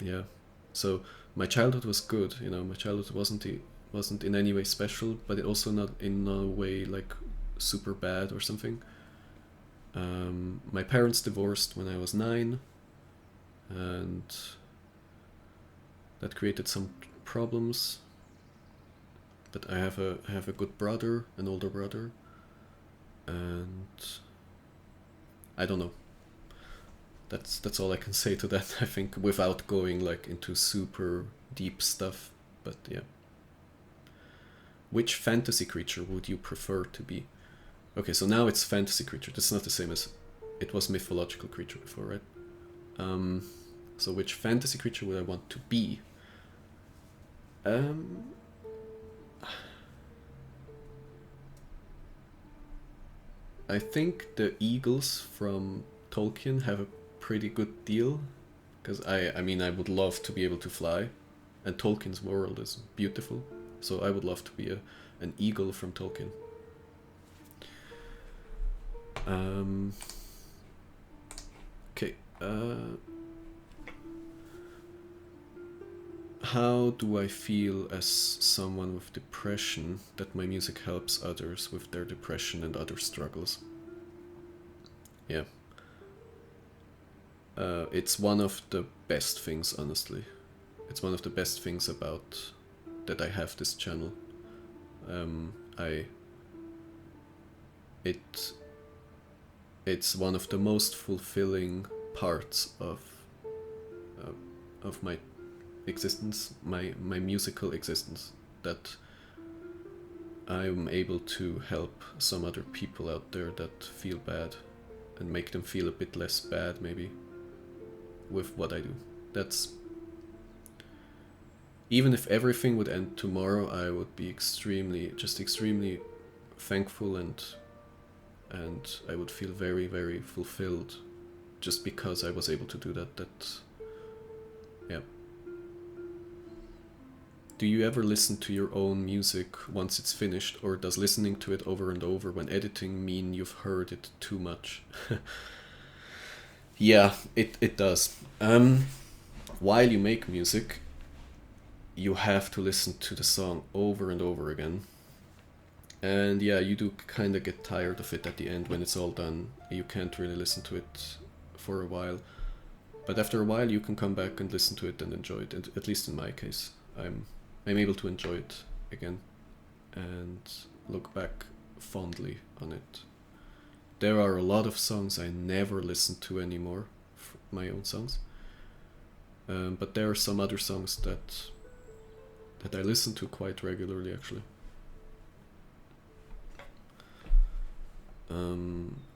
Yeah, so my childhood was good. My childhood wasn't in any way special, but it also not in no way like super bad or something. My parents divorced when I was 9, and that created some problems. But I have a good brother, an older brother, and I don't know. That's all I can say to that, I think, without going like into super deep stuff. But yeah. Which fantasy creature would you prefer to be? Okay, so now it's fantasy creature. That's not the same as it was mythological creature before, right? So which fantasy creature would I want to be? I think the eagles from Tolkien have a pretty good deal, because I mean I would love to be able to fly, and Tolkien's world is beautiful, so I would love to be an eagle from Tolkien. Okay. How do I feel as someone with depression that my music helps others with their depression and other struggles? Yeah. It's one of the best things, honestly. It's one of the best things about that I have this channel. It's one of the most fulfilling parts of my existence, my musical existence, that I'm able to help some other people out there that feel bad and make them feel a bit less bad, maybe, with what I do. That's, even if everything would end tomorrow, I would be extremely thankful, and I would feel very, very fulfilled just because I was able to do that. Yeah. Do you ever listen to your own music once it's finished, or does listening to it over and over when editing mean you've heard it too much? Yeah, it does. While you make music, you have to listen to the song over and over again. And yeah, you do kind of get tired of it at the end when it's all done. You can't really listen to it for a while. But after a while, you can come back and listen to it and enjoy it. And at least in my case, I'm able to enjoy it again and look back fondly on it. There are a lot of songs I never listen to anymore, my own songs. But there are some other songs that I listen to quite regularly, actually.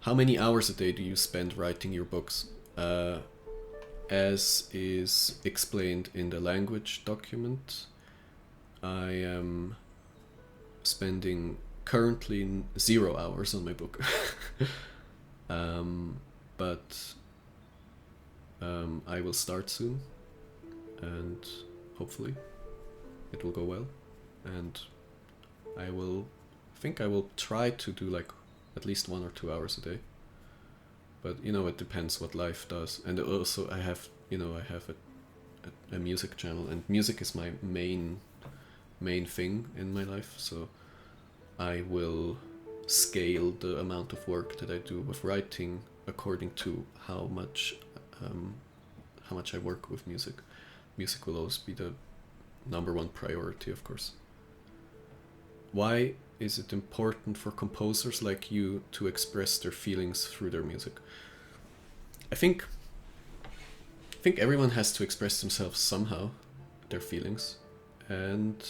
How many hours a day do you spend writing your books? As is explained in the language document, I am spending currently 0 hours on my book. But I will start soon, and hopefully it will go well, and I think I will try to do like at least 1 or 2 hours a day. But it depends what life does. And also I have a music channel, and music is my main thing in my life, so I will scale the amount of work that I do with writing according to how much I work with music. Music will always be the number one priority, of course. Why is it important for composers like you to express their feelings through their music? I think everyone has to express themselves somehow, their feelings, and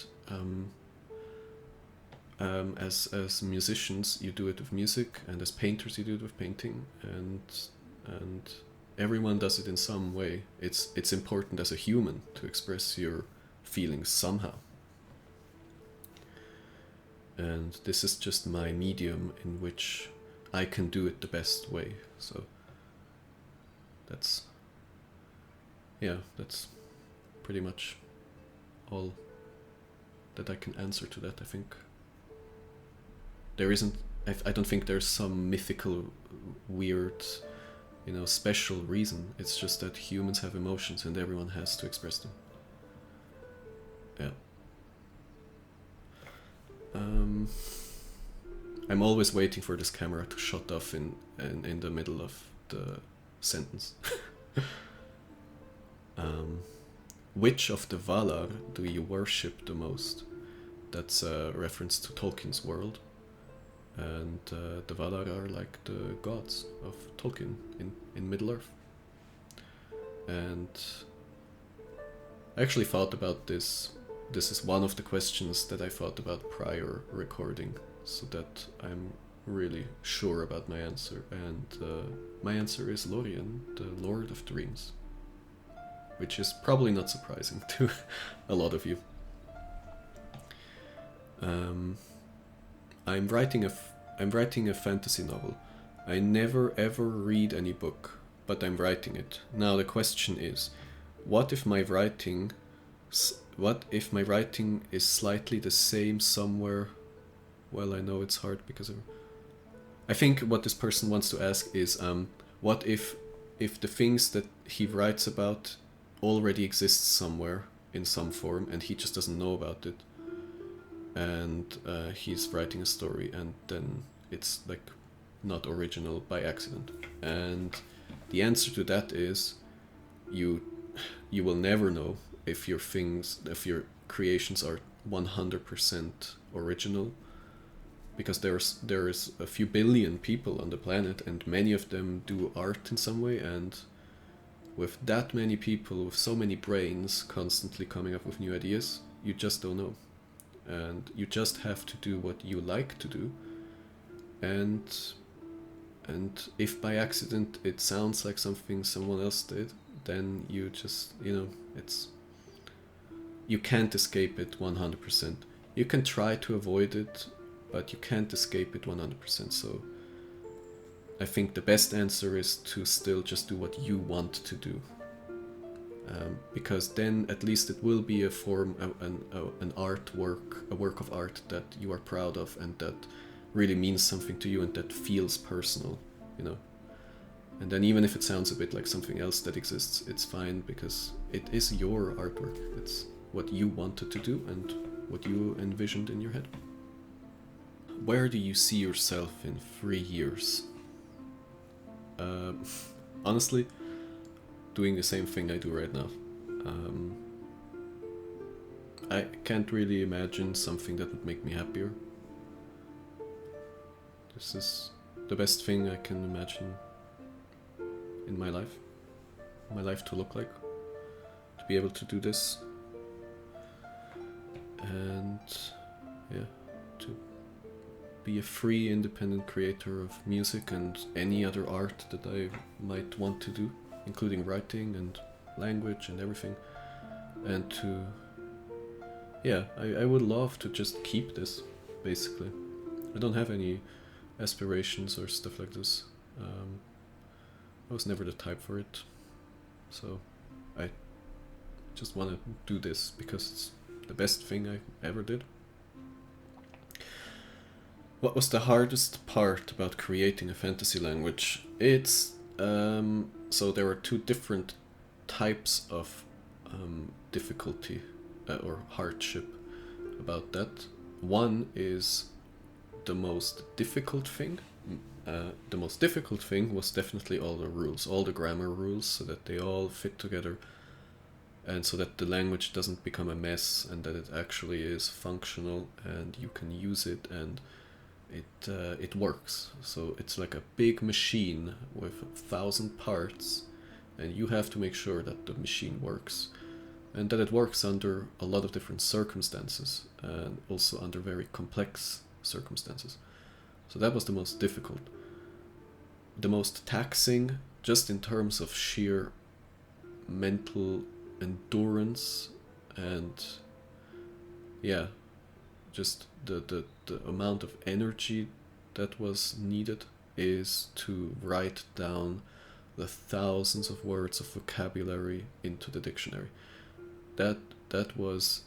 as musicians you do it with music, and as painters you do it with painting, and everyone does it in some way. It's important as a human to express your feelings somehow. And this is just my medium in which I can do it the best way. So that's pretty much all that I can answer to that, I think. There isn't, I don't think there's some mythical, weird, special reason. It's just that humans have emotions and everyone has to express them. Yeah. I'm always waiting for this camera to shut off in the middle of the sentence. Which of the Valar do you worship the most? That's a reference to Tolkien's world. And the Valar are like the gods of Tolkien in Middle-earth. And I actually thought about this. This is one of the questions that I thought about prior recording, so that I'm really sure about my answer. And my answer is Lorien, the Lord of Dreams, which is probably not surprising to a lot of you. I'm writing a fantasy novel. I never ever read any book, but I'm writing it. Now the question is, what if my writing is slightly the same somewhere? Well, I know it's hard because I think what this person wants to ask is, what if the things that he writes about already exist somewhere in some form and he just doesn't know about it, and he's writing a story and then it's like not original by accident? And the answer to that is, you will never know if your creations are 100% original, because there is a few billion people on the planet and many of them do art in some way, and with that many people, with so many brains constantly coming up with new ideas, you just don't know. And you just have to do what you like to do, and if by accident it sounds like something someone else did, then you just, you can't escape it 100%. You can try to avoid it, but you can't escape it 100%. So I think the best answer is to still just do what you want to do, because then at least it will be a form, an artwork, a work of art that you are proud of and that really means something to you and that feels personal, And then even if it sounds a bit like something else that exists, it's fine, because it is your artwork. It's what you wanted to do and what you envisioned in your head. Where do you see yourself in 3 years? Honestly, doing the same thing I do right now. I can't really imagine something that would make me happier. This is the best thing I can imagine in my life to look like, to be able to do this, and yeah, to be a free, independent creator of music and any other art that I might want to do, including writing and language and everything, and to, yeah, I would love to just keep this, basically. I don't have any aspirations or stuff like this. I was never the type for it, so I just want to do this because it's the best thing I ever did. What was the hardest part about creating a fantasy language? It's so there are two different types of difficulty or hardship about that. One is the most difficult thing. The most difficult thing was definitely all the rules, all the grammar rules, so that they all fit together, and so that the language doesn't become a mess, and that it actually is functional and you can use it, and it works. So it's like a big machine with 1,000 parts, and you have to make sure that the machine works, and that it works under a lot of different circumstances, and also under very complex circumstances. So that was the most difficult. The most taxing, just in terms of sheer mental endurance, and yeah, just the amount of energy that was needed, is to write down the thousands of words of vocabulary into the dictionary. That was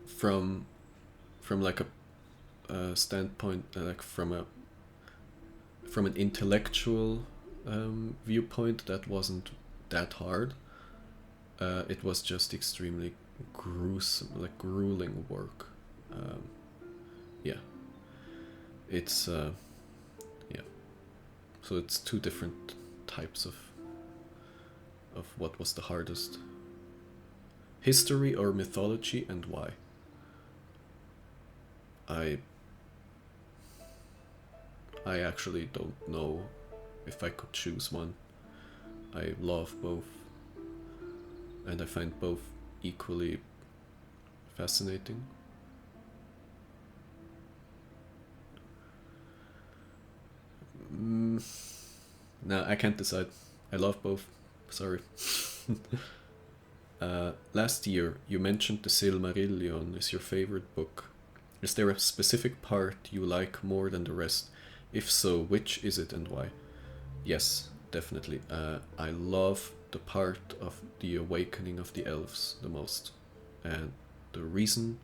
from like a standpoint, like from an intellectual viewpoint, that wasn't that hard. It was just extremely gruesome, like grueling work. Yeah, it's yeah. So it's two different types of what was the hardest. History or mythology, and why? I actually don't know if I could choose one. I love both, and I find both equally fascinating. No, I can't decide. I love both. Sorry. Last year, you mentioned the Silmarillion is your favorite book. Is there a specific part you like more than the rest? If so, which is it and why? Yes, definitely. I love the part of the awakening of the elves the most. And the reason...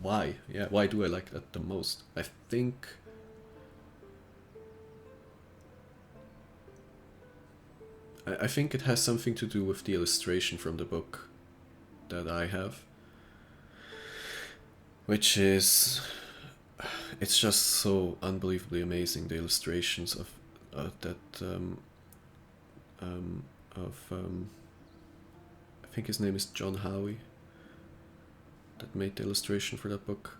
why? Yeah, why do I like that the most? I think... I think it has something to do with the illustration from the book that I have, which is, it's just so unbelievably amazing, the illustrations of that I think his name is John Howie, that made the illustration for that book,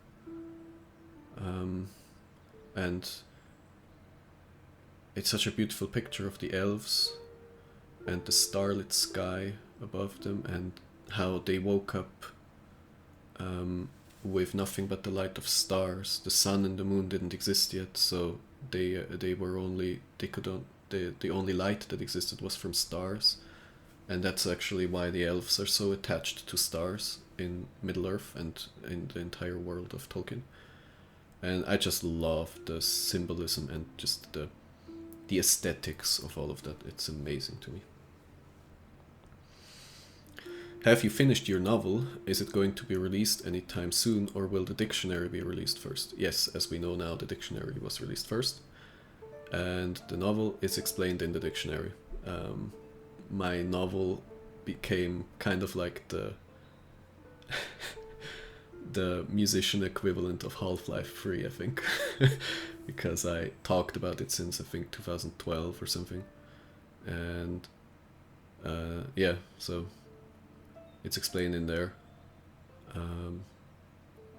and it's such a beautiful picture of the elves and the starlit sky above them, and how they woke up with nothing but the light of stars. The sun and the moon didn't exist yet, so the only light that existed was from stars, and that's actually why the elves are so attached to stars in Middle Earth and in the entire world of Tolkien. And I just love the symbolism and just the aesthetics of all of that. It's amazing to me. Have you finished your novel? Is it going to be released anytime soon, or will the dictionary be released first? Yes, as we know now, the dictionary was released first, and the novel is explained in the dictionary. My novel became kind of like the musician equivalent of Half-Life 3, I think. Because I talked about it since, I think, 2012 or something. And yeah, so it's explained in there.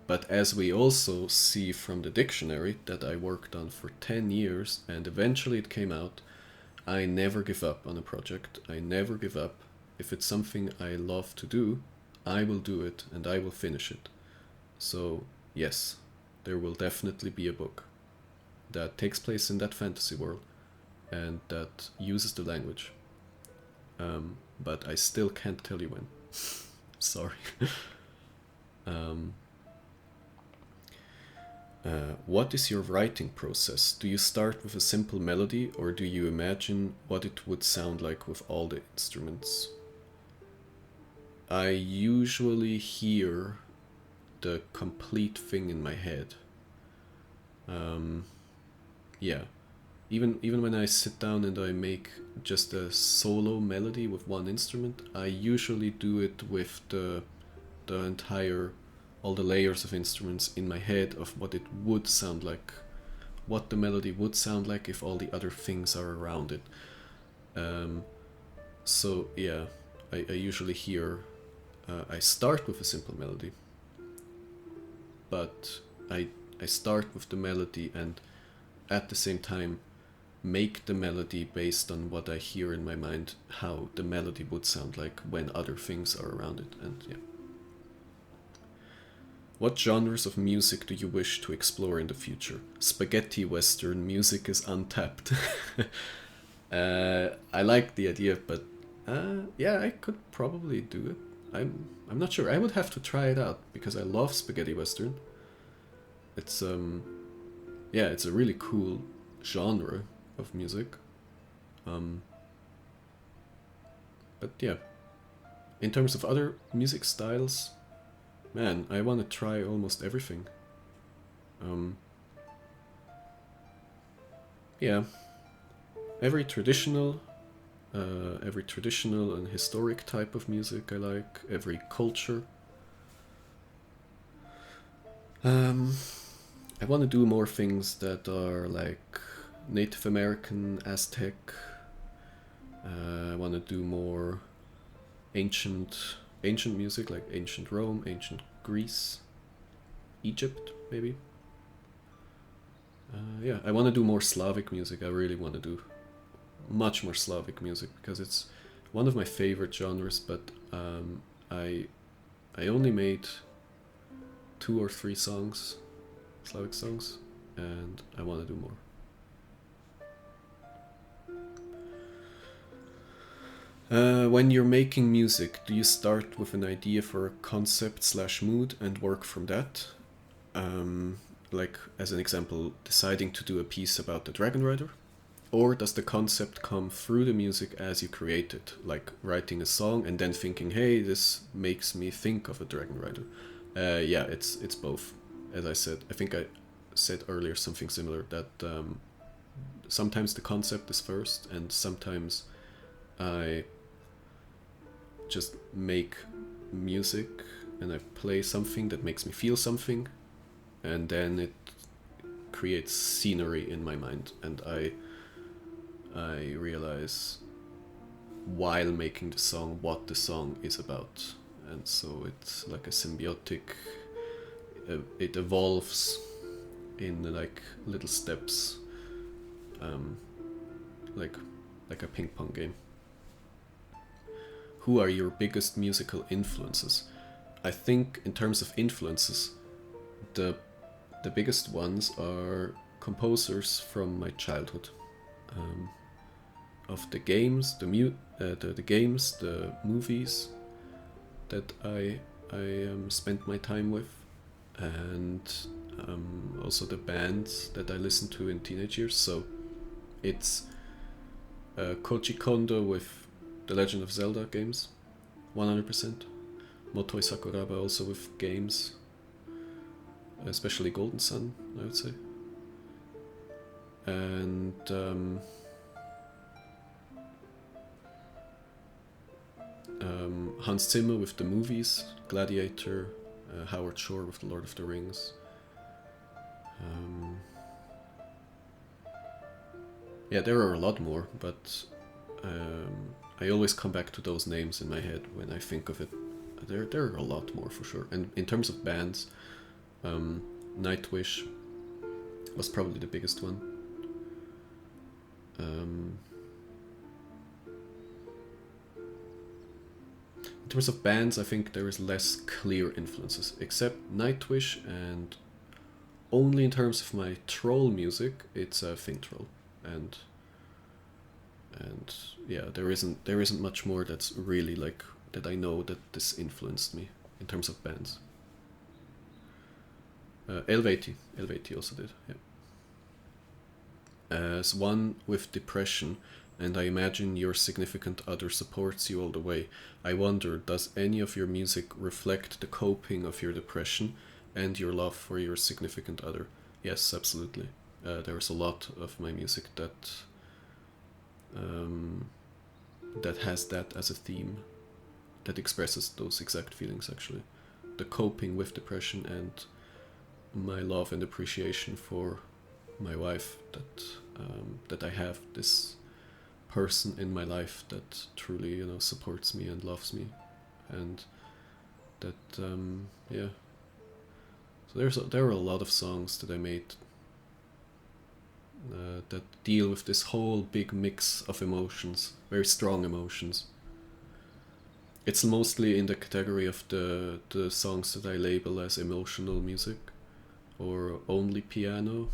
But as we also see from the dictionary that I worked on for 10 years and eventually it came out, I never give up on a project. I never give up. If it's something I love to do, I will do it and I will finish it. So yes, there will definitely be a book that takes place in that fantasy world and that uses the language. But I still can't tell you when. Sorry. What is your writing process? Do you start with a simple melody or do you imagine what it would sound like with all the instruments? I usually hear the complete thing in my head. Yeah. Even when I sit down and I make just a solo melody with one instrument, I usually do it with the entire, all the layers of instruments in my head of what it would sound like, what the melody would sound like if all the other things are around it. So yeah, I usually hear, I start with a simple melody, but I start with the melody and at the same time make the melody based on what I hear in my mind, how the melody would sound like when other things are around it. And yeah. What genres of music do you wish to explore in the future? Spaghetti Western music is untapped. I like the idea, but yeah, I could probably do it. I'm not sure. I would have to try it out because I love Spaghetti Western. It's yeah, it's a really cool genre of music. But yeah, in terms of other music styles, man, I want to try almost everything. Yeah, every traditional and historic type of music I like, every culture. I want to do more things that are like Native American, Aztec. I want to do more ancient music, like ancient Rome, ancient Greece, Egypt, maybe. Yeah, I want to do more Slavic music. I really want to do much more Slavic music because it's one of my favorite genres. But I only made 2 or 3 songs, Slavic songs, and I want to do more. When you're making music, do you start with an idea for a concept/mood and work from that? Like, as an example, deciding to do a piece about the Dragon Rider? Or does the concept come through the music as you create it? Like writing a song and then thinking, hey, this makes me think of a Dragon Rider. Yeah, it's both. As I said, I think I said earlier something similar, that sometimes the concept is first and sometimes I just make music and I play something that makes me feel something, and then it creates scenery in my mind, and I realize while making the song what the song is about, and so it's like a symbiotic, it evolves in like little steps, like a ping pong game. Who are your biggest musical influences? I think in terms of influences, the biggest ones are composers from my childhood, of the games, the games, the movies that I spent my time with, and also the bands that I listened to in teenage years. So it's Koji Kondo with the Legend of Zelda games, 100%. Motoi Sakuraba also with games, especially Golden Sun, I would say. And Hans Zimmer with the movies, Gladiator, Howard Shore with The Lord of the Rings. Yeah, there are a lot more, but I always come back to those names in my head when I think of it. There are a lot more for sure. And in terms of bands, Nightwish was probably the biggest one. In terms of bands, I think there is less clear influences, except Nightwish, and only in terms of my troll music, it's a Thing Troll, and yeah, there isn't much more that's really like that I know that this influenced me in terms of bands. Helveti also did, yeah. As one with depression, and I imagine your significant other supports you all the way, I wonder, does any of your music reflect the coping of your depression and your love for your significant other? Yes, absolutely. There's a lot of my music that has that as a theme, that expresses those exact feelings, actually. The coping with depression and my love and appreciation for my wife, that I have this person in my life that truly, supports me and loves me, and that yeah. So there are a lot of songs that I made that deal with this whole big mix of emotions, very strong emotions. It's mostly in the category of the songs that I label as emotional music or only piano.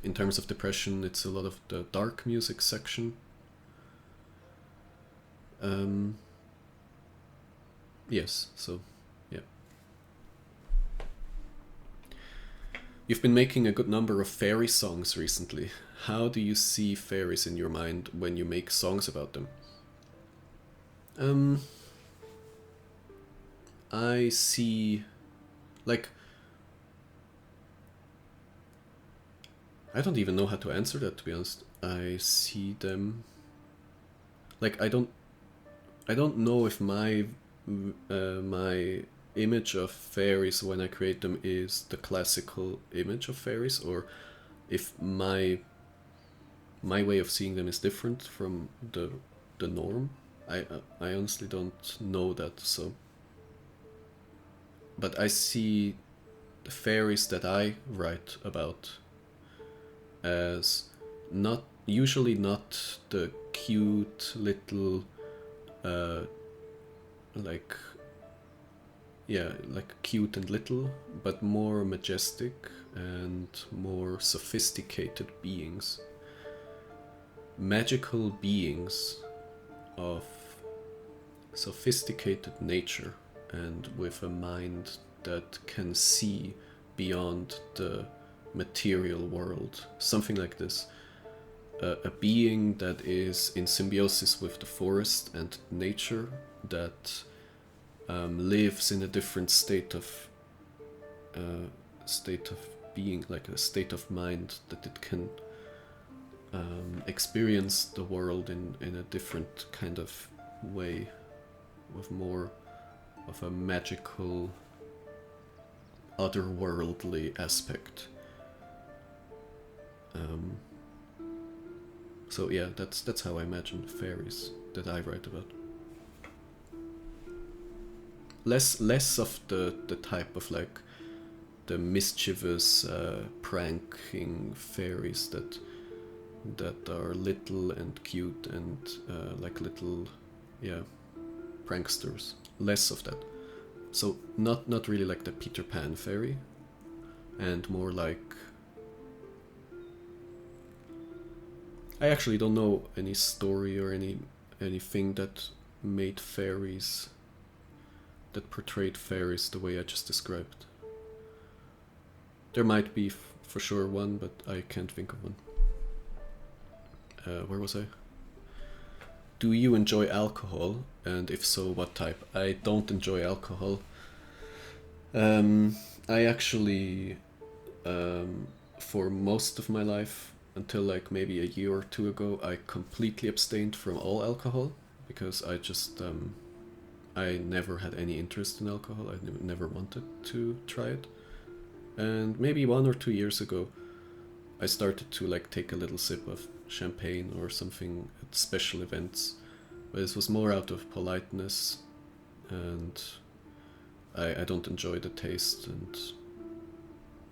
In terms of depression, it's a lot of the dark music section. Yes, so yeah. You've been making a good number of fairy songs recently. How do you see fairies in your mind when you make songs about them? I see, like, I don't even know how to answer that, to be honest. I see them, like, I don't know if my image of fairies when I create them is the classical image of fairies, or if my way of seeing them is different from the norm. I honestly don't know that, so. But I see the fairies that I write about as usually not the cute little like cute and little, but more majestic and more sophisticated beings, magical beings of sophisticated nature and with a mind that can see beyond the material world, something like this. A being that is in symbiosis with the forest and nature, that lives in a different state of being, like a state of mind, that it can experience the world in a different kind of way, with more of a magical, otherworldly aspect. So yeah, that's how I imagine fairies that I write about. Less of the type of like the mischievous pranking fairies that are little and cute and like little pranksters. Less of that. So not really like the Peter Pan fairy, and more like, I actually don't know any story or anything that made fairies, that portrayed fairies the way I just described. There might be for sure one, but I can't think of one. Where was I? Do you enjoy alcohol? And if so, what type? I don't enjoy alcohol. I actually, for most of my life, until like maybe a year or two ago, I completely abstained from all alcohol, because I just I never had any interest in alcohol. I never wanted to try it. And maybe 1 or 2 years ago, I started to like take a little sip of champagne or something at special events. But this was more out of politeness, and I don't enjoy the taste, and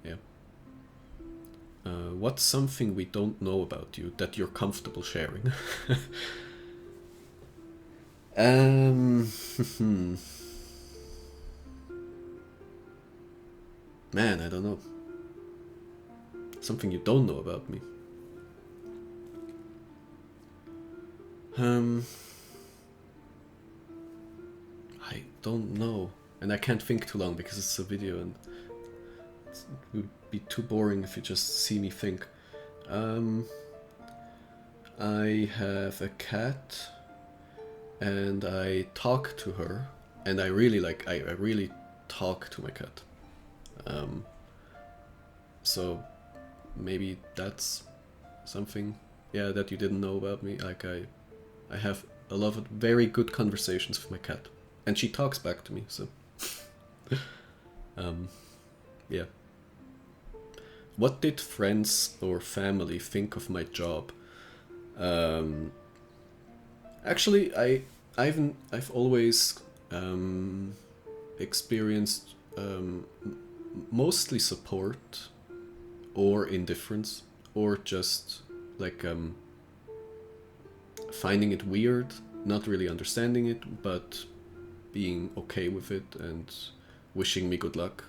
yeah. What's something we don't know about you that you're comfortable sharing? Man, I don't know. Something you don't know about me. I don't know. And I can't think too long because it's a video and it would be too boring if you just see me think. I have a cat and I talk to her, and I really I really talk to my cat. So maybe that's something, yeah, that you didn't know about me. Like I have a lot of very good conversations with my cat, and she talks back to me. So, yeah. What did friends or family think of my job? Actually, I've always experienced mostly support or indifference, or just like finding it weird, not really understanding it, but being okay with it and wishing me good luck.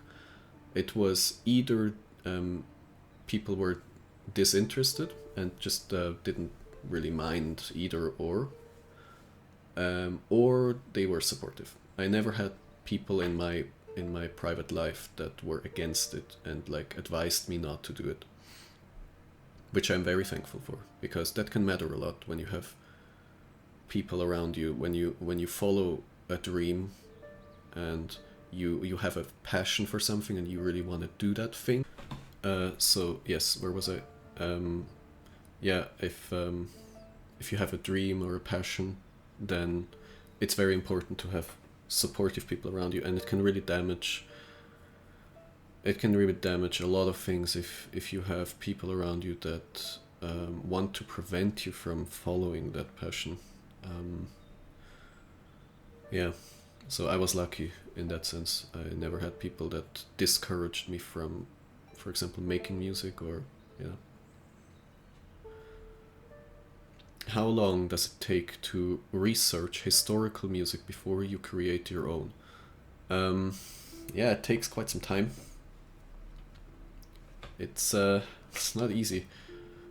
It was either people were disinterested and just didn't really mind either, or they were supportive. I never had people in my private life that were against it and like advised me not to do it, which I'm very thankful for, because that can matter a lot when you have people around you, when you follow a dream and you have a passion for something and you really want to do that thing. So yes, where was I? Yeah, if you have a dream or a passion, then it's very important to have supportive people around you, and it can really damage a lot of things if you have people around you that want to prevent you from following that passion. Yeah, so I was lucky in that sense. I never had people that discouraged me from, for example, making music, or yeah. How long does it take to research historical music before you create your own? Yeah, it takes quite some time. It's not easy,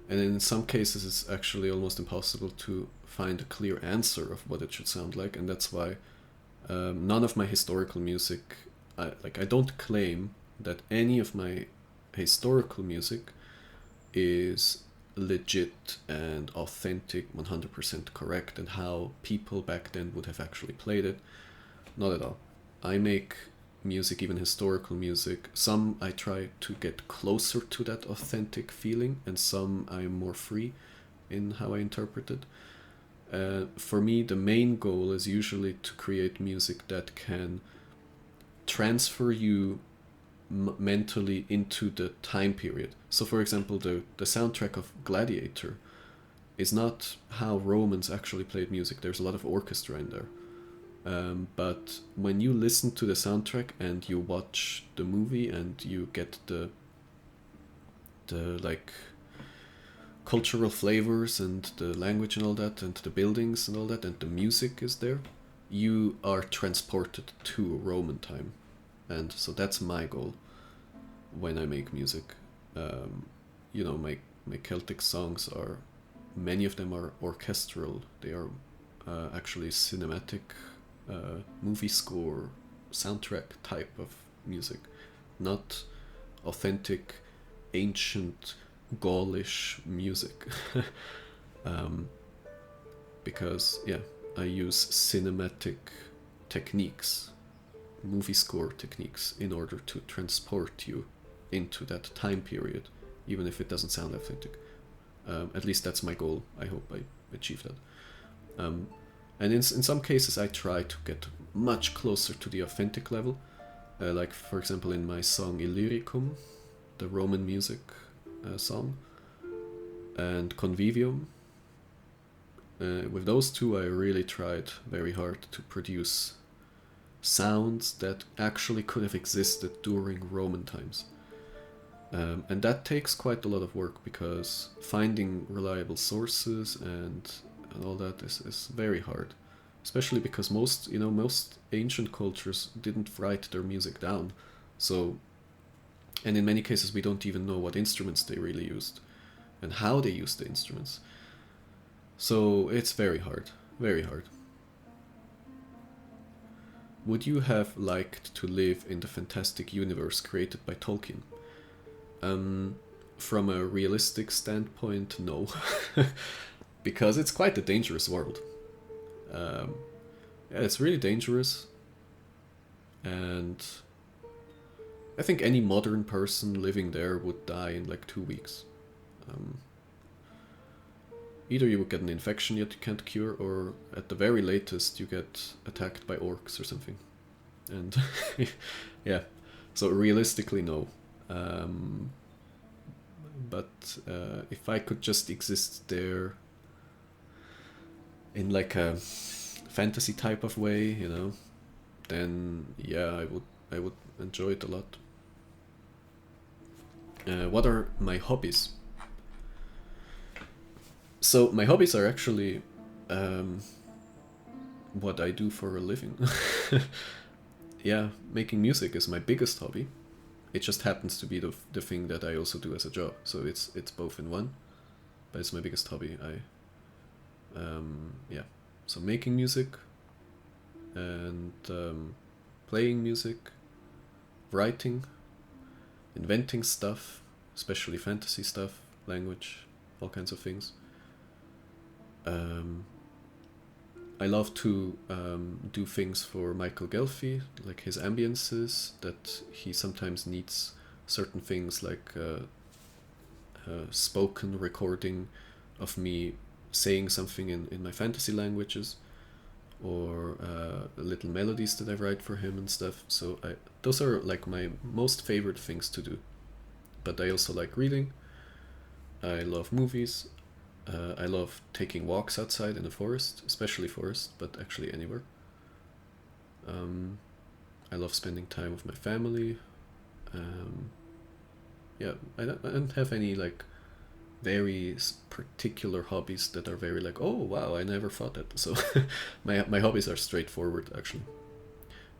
and in some cases it's actually almost impossible to find a clear answer of what it should sound like, and that's why none of my historical music, I don't claim that any of my historical music is legit and authentic, 100% correct, and how people back then would have actually played it. Not at all. I make music, even historical music. Some I try to get closer to that authentic feeling, and some I'm more free in how I interpret it. For me, the main goal is usually to create music that can transfer you mentally into the time period. So for example, the soundtrack of Gladiator is not how Romans actually played music. There's a lot of orchestra in there. But when you listen to the soundtrack and you watch the movie and you get the like cultural flavors and the language and all that, and the buildings and all that, and the music is there, you are transported to Roman time. And so that's my goal when I make music. You know, my Celtic songs are, many of them are orchestral. They are actually cinematic, movie score, soundtrack type of music, not authentic, ancient, Gaulish music. Because, yeah, I use cinematic techniques, movie score techniques, in order to transport you into that time period, even if it doesn't sound authentic. At least that's my goal. I hope I achieve that. And in some cases I try to get much closer to the authentic level. Like, for example, in my song Illyricum, the Roman music song, and Convivium. With those two, I really tried very hard to produce sounds that actually could have existed during Roman times. And that takes quite a lot of work, because finding reliable sources and all that is very hard. Especially because most ancient cultures didn't write their music down. So, and in many cases we don't even know what instruments they really used and how they used the instruments. So it's very hard, very hard. Would you have liked to live in the fantastic universe created by Tolkien? From a realistic standpoint, no. Because it's quite a dangerous world. Yeah, it's really dangerous. And I think any modern person living there would die in like 2 weeks. Either you would get an infection yet you can't cure, or at the very latest you get attacked by orcs or something. And yeah, so realistically, no. But if I could just exist there in like a fantasy type of way, then yeah, I would enjoy it a lot. What are my hobbies? So my hobbies are actually what I do for a living. Yeah, making music is my biggest hobby. It just happens to be the thing that I also do as a job. So it's both in one, but it's my biggest hobby. Yeah, so making music and playing music, writing, inventing stuff, especially fantasy stuff, language, all kinds of things. I love to do things for Michael Gelfi, like his ambiences, that he sometimes needs certain things like spoken recording of me saying something in my fantasy languages, or little melodies that I write for him and stuff. So those are like my most favorite things to do. But I also like reading. I love movies. I love taking walks outside in the forest, especially forest, but actually anywhere. I love spending time with my family. Yeah, I don't have any like very particular hobbies that are very like, oh wow, I never thought that. So my hobbies are straightforward, actually.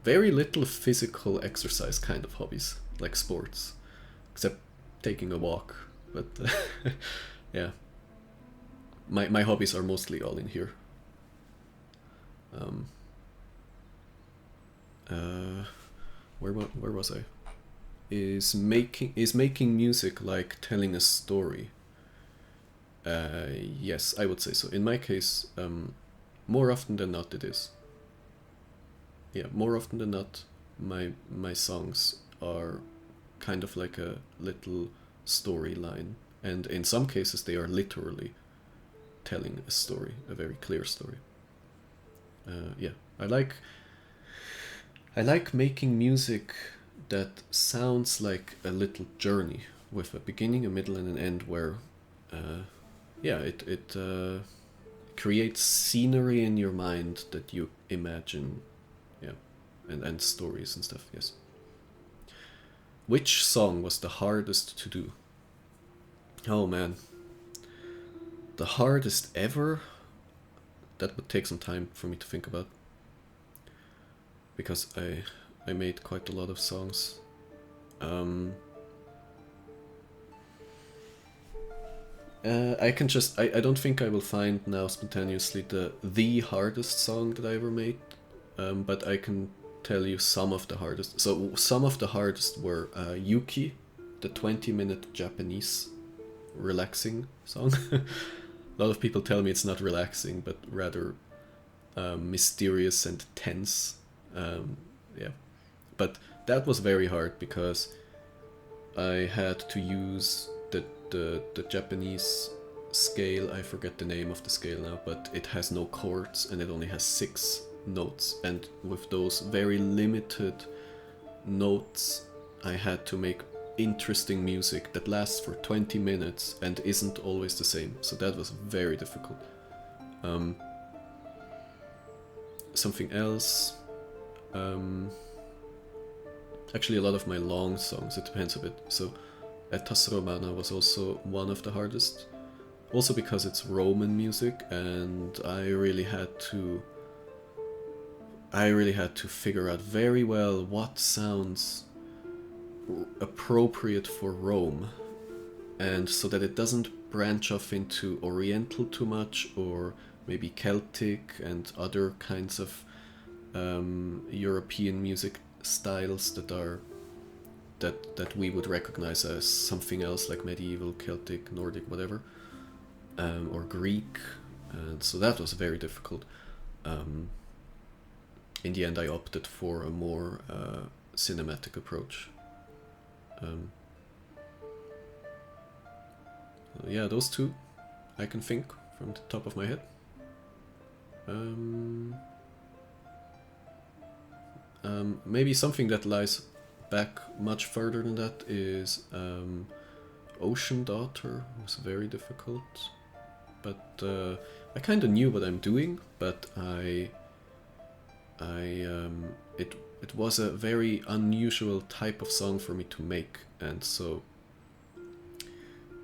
Very little physical exercise kind of hobbies, like sports, except taking a walk. But yeah. My hobbies are mostly all in here. Where was I? Is making music like telling a story? Yes, I would say so. In my case, more often than not, it is. Yeah, more often than not, my songs are kind of like a little storyline, and in some cases they are literally telling a story, a very clear story. Yeah, I like making music that sounds like a little journey with a beginning, a middle, and an end, where yeah, it creates scenery in your mind that you imagine, yeah, and stories and stuff. Yes. Which song was the hardest to do? Oh man. The hardest ever? That would take some time for me to think about, because I made quite a lot of songs. I can just I don't think I will find now spontaneously the hardest song that I ever made, but I can tell you some of the hardest. So some of the hardest were Yuki, the 20-minute Japanese relaxing song. A lot of people tell me it's not relaxing, but rather mysterious and tense. Yeah, but that was very hard because I had to use the Japanese scale. I forget the name of the scale now, but it has no chords and it only has 6 notes, and with those very limited notes I had to make interesting music that lasts for 20 minutes and isn't always the same. So that was very difficult. Something else, actually a lot of my long songs, it depends a bit. So Aetas Romana was also one of the hardest, also because it's Roman music, and I really had to figure out very well what sounds appropriate for Rome, and so that it doesn't branch off into Oriental too much, or maybe Celtic and other kinds of European music styles that we would recognize as something else, like medieval, Celtic, Nordic, whatever, or Greek, and so that was very difficult. In the end, I opted for a more cinematic approach. Yeah, those two I can think from the top of my head. Maybe something that lies back much further than that is Ocean Daughter was very difficult, but I kind of knew what I'm doing, but it was a very unusual type of song for me to make, and so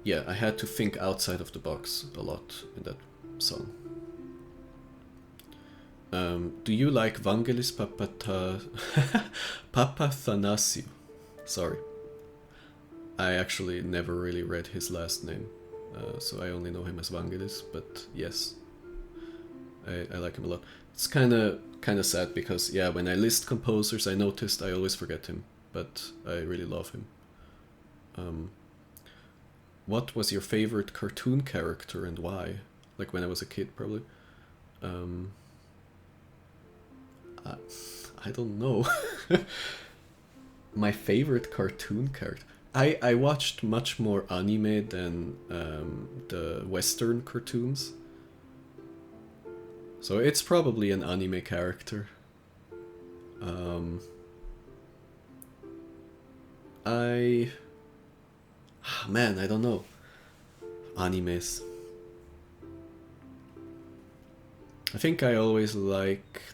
yeah, I had to think outside of the box a lot in that song. Do you like Vangelis Papathanasiou? Sorry, I actually never really read his last name, so I only know him as Vangelis, but yes, I like him a lot. It's kind of sad because, yeah, when I list composers, I noticed I always forget him, but I really love him. What was your favorite cartoon character and why? Like when I was a kid, probably. I don't know. My favorite cartoon character. I watched much more anime than the Western cartoons. So it's probably an anime character. Man, I don't know. Animes. I think I always liked...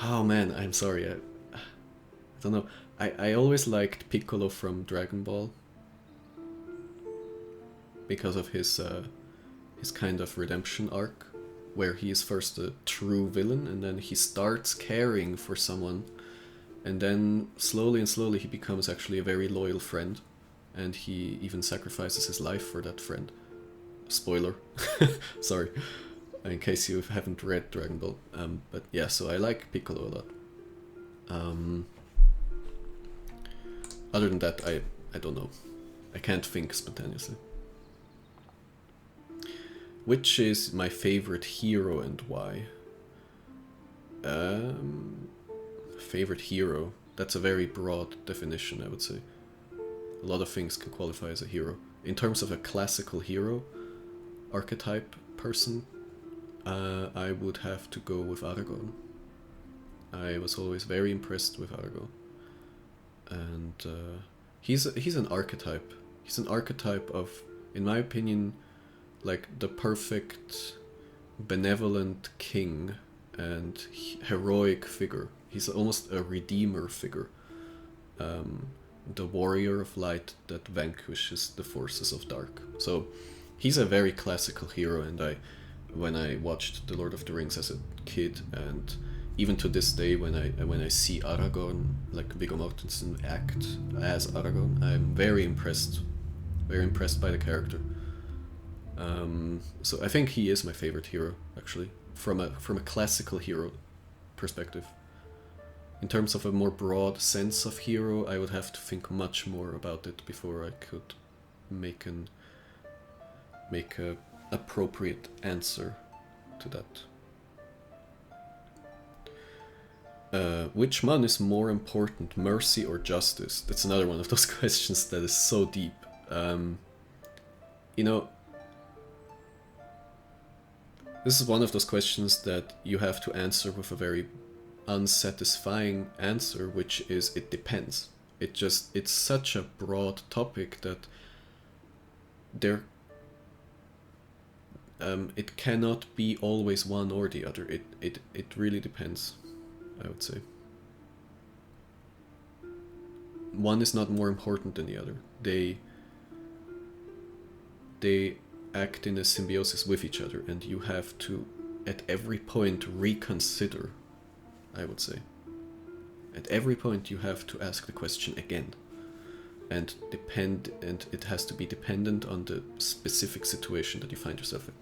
Oh man, I'm sorry. I don't know. I always liked Piccolo from Dragon Ball. Because of his kind of redemption arc, where he is first a true villain, and then he starts caring for someone, and then slowly and slowly he becomes actually a very loyal friend, and he even sacrifices his life for that friend. Spoiler. Sorry, in case you haven't read Dragon Ball. But yeah, so I like Piccolo a lot. Other than that, I don't know. I can't think spontaneously. Which is my favorite hero and why? Favorite hero. That's a very broad definition, I would say. A lot of things can qualify as a hero. In terms of a classical hero archetype person, I would have to go with Aragorn. I was always very impressed with Aragorn. And he's an archetype. He's an archetype of, in my opinion, like the perfect benevolent king and heroic figure. He's almost a redeemer figure. The warrior of light that vanquishes the forces of dark. So he's a very classical hero, and when I watched The Lord of the Rings as a kid, and even to this day when I see Aragorn, like Viggo Mortensen act as Aragorn, I'm very impressed by the character. So I think he is my favorite hero, actually, from a classical hero perspective. In terms of a more broad sense of hero, I would have to think much more about it before I could make a appropriate answer to that. Which one is more important, mercy or justice? That's another one of those questions that is so deep. This is one of those questions that you have to answer with a very unsatisfying answer, which is it depends. It's such a broad topic that there it cannot be always one or the other. It really depends, I would say. One is not more important than the other. They act in a symbiosis with each other, and you have to, at every point, reconsider, I would say. At every point you have to ask the question again. And it has to be dependent on the specific situation that you find yourself in.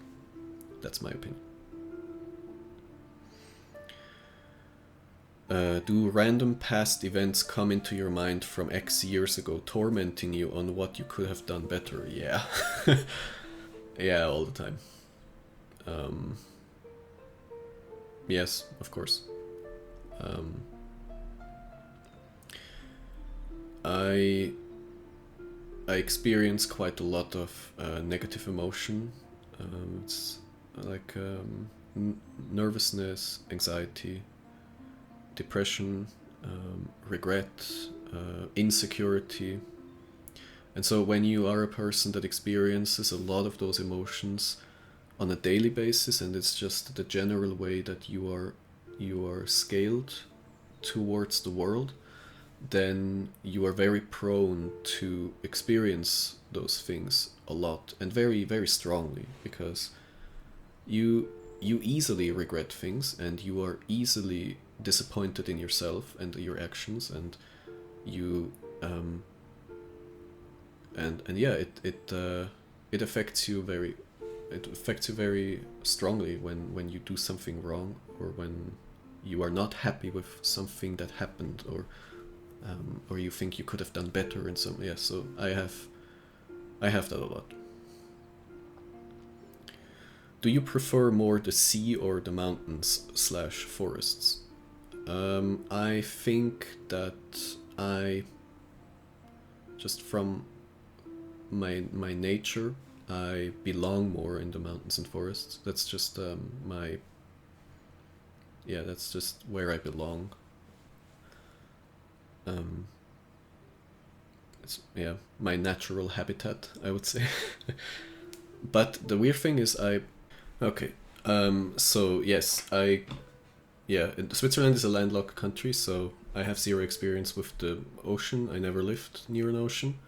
That's my opinion. Do random past events come into your mind from X years ago, tormenting you on what you could have done better? Yeah. Yeah, all the time. Yes, of course. I experience quite a lot of negative emotion. It's like nervousness, anxiety, depression, regret, insecurity. And so when you are a person that experiences a lot of those emotions on a daily basis, and it's just the general way that you are scaled towards the world, then you are very prone to experience those things a lot and very, very strongly, because you easily regret things, and you are easily disappointed in yourself and your actions, and you and yeah, it affects you very strongly when you do something wrong, or when you are not happy with something that happened, or you think you could have done better in some. Yeah, so I have that a lot. Do you prefer more the sea or the mountains / forests? I think that I, just from my nature, I belong more in the mountains and forests. That's just that's just where I belong. It's my natural habitat, I would say. But the weird thing is so yes, Switzerland is a landlocked country, so I have zero experience with the ocean. I never lived near an ocean.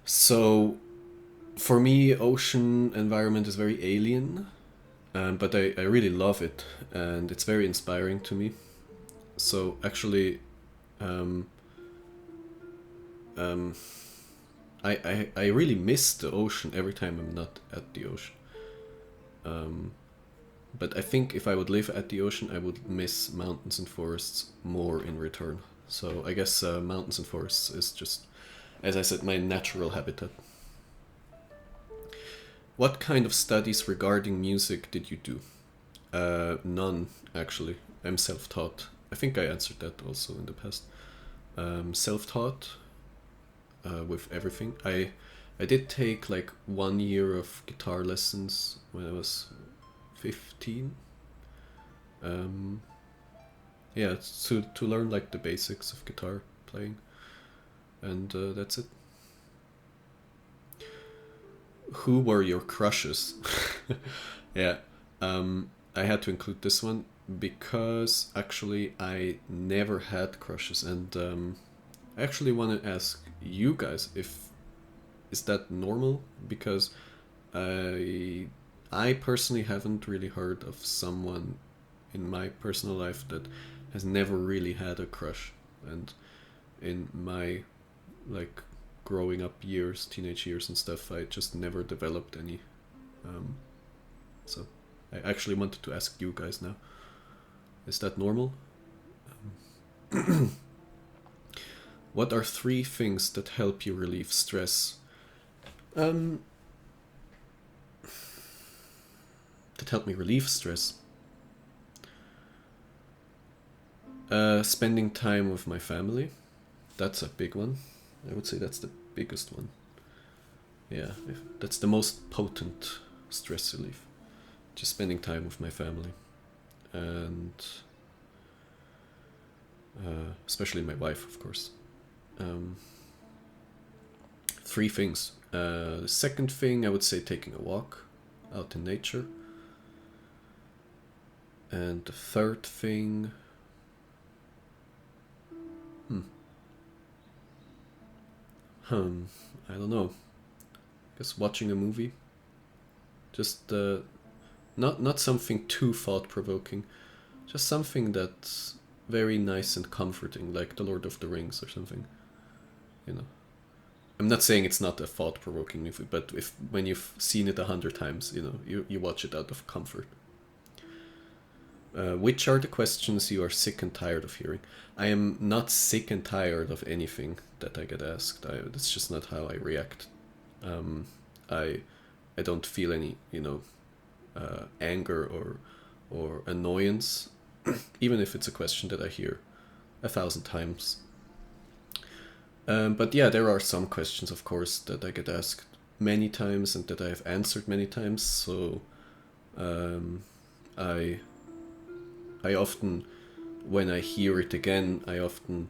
So for me, ocean environment is very alien, but I really love it, and it's very inspiring to me. So actually, I really miss the ocean every time I'm not at the ocean. But I think if I would live at the ocean, I would miss mountains and forests more in return. So I guess mountains and forests is just, as I said, my natural habitat. What kind of studies regarding music did you do? None, actually. I'm self-taught. I think I answered that also in the past. Self-taught with everything. I did take like 1 year of guitar lessons when I was 15. To learn like the basics of guitar playing, and that's it. Who were your crushes? Yeah, I had to include this one because actually I never had crushes, and I actually want to ask you guys if is that normal, because I personally haven't really heard of someone in my personal life that has never really had a crush, and in my like growing up years, teenage years and stuff, I just never developed any. So I actually wanted to ask you guys now, is that normal? What are 3 things that help you relieve stress? That help me relieve stress. Spending time with my family. That's a big one. I would say that's the biggest one. Yeah, that's the most potent stress relief. just spending time with my family, and especially my wife, of course. 3 things. The second thing, I would say taking a walk out in nature. And the third thing... I don't know. I guess watching a movie. Just not something too thought-provoking. Just something that's very nice and comforting, like The Lord of the Rings or something. You know. I'm not saying it's not a thought-provoking movie, but when you've seen it 100 times, you know, you watch it out of comfort. Which are the questions you are sick and tired of hearing? I am not sick and tired of anything that I get asked. That's just not how I react. I don't feel any, you know, anger or annoyance, even if it's a question that I hear 1,000 times. But yeah, there are some questions, of course, that I get asked many times and that I have answered many times. So I often, when I hear it again, I often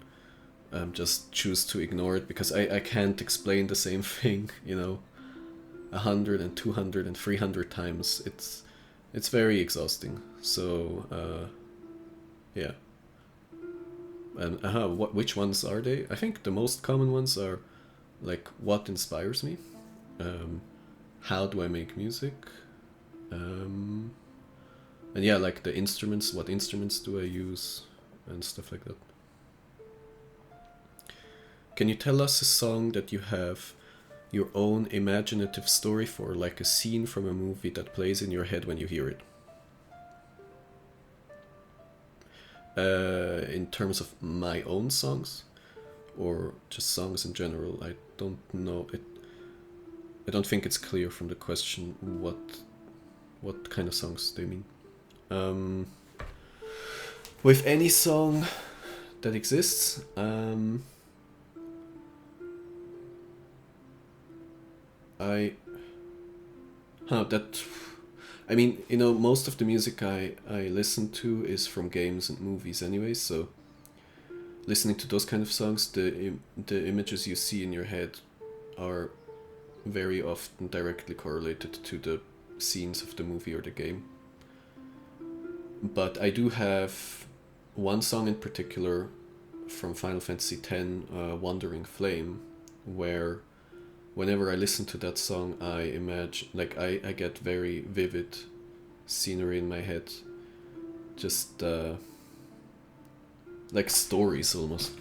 just choose to ignore it, because I can't explain the same thing, you know, 100 and 200 and 300 times. It's very exhausting. So yeah. And which ones are they? I think the most common ones are like, what inspires me? How do I make music? And yeah, like the instruments, what instruments do I use? And stuff like that. Can you tell us a song that you have your own imaginative story for, like a scene from a movie that plays in your head when you hear it? In terms of my own songs, or just songs in general, I don't know. I don't think it's clear from the question what kind of songs they mean. With any song that exists, I mean, you know, most of the music I listen to is from games and movies anyway, so listening to those kind of songs, the images you see in your head are very often directly correlated to the scenes of the movie or the game. But I do have one song in particular from Final Fantasy X, Wandering Flame, where whenever I listen to that song, I imagine, like, I get very vivid scenery in my head, just like stories almost,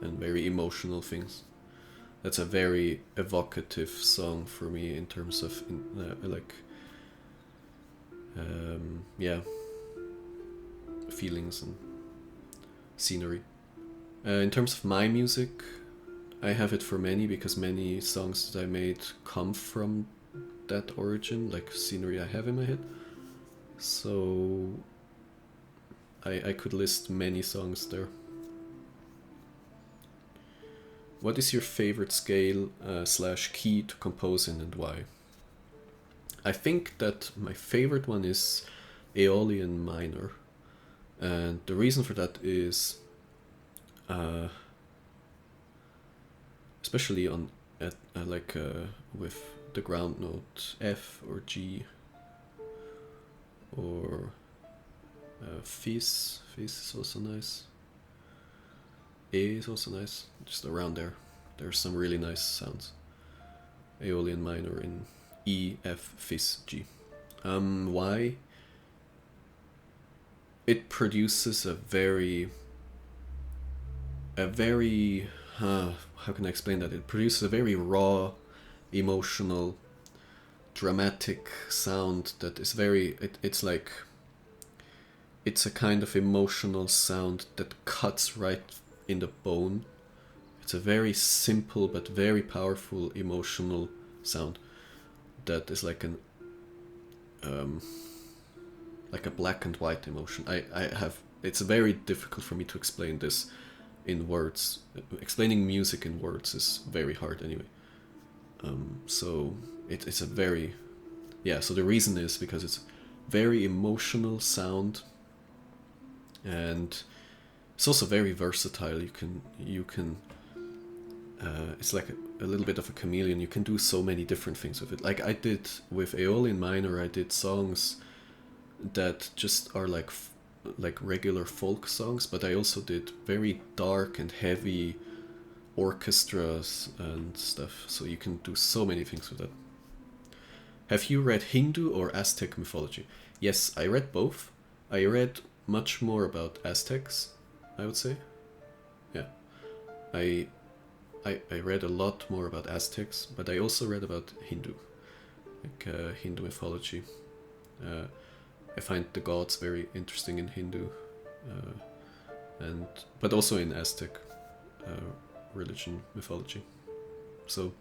and very emotional things. That's a very evocative song for me in terms of yeah, feelings and scenery. In terms of my music, I have it for many, because many songs that I made come from that origin, like scenery I have in my head. So I could list many songs there. What is your favorite scale / key to compose in, and why? I think that my favorite one is Aeolian minor, and the reason for that is especially on with the ground note F or G or Fis is also nice. A is also nice, just around there. There's some really nice sounds. Aeolian minor in E, F, Fis, G. Why? It produces a very how can I explain that? It produces a very raw, emotional, dramatic sound that is very, it's like, it's a kind of emotional sound that cuts right in the bone. It's a very simple but very powerful emotional sound that is like a black and white emotion. It's very difficult for me to explain this in words. Explaining music in words is very hard anyway. So it's a very yeah, so the reason is because it's very emotional sound, and it's also very versatile. You can it's like a little bit of a chameleon. You can do so many different things with it. Like I did with Aeolian Minor, I did songs that just are like regular folk songs, but I also did very dark and heavy orchestras and stuff. So you can do so many things with that. Have you read Hindu or Aztec mythology? Yes, I read both. I read much more about Aztecs, I would say. Yeah. I I read a lot more about Aztecs, but I also read about Hindu, like Hindu mythology. I find the gods very interesting in Hindu, and but also in Aztec religion mythology. So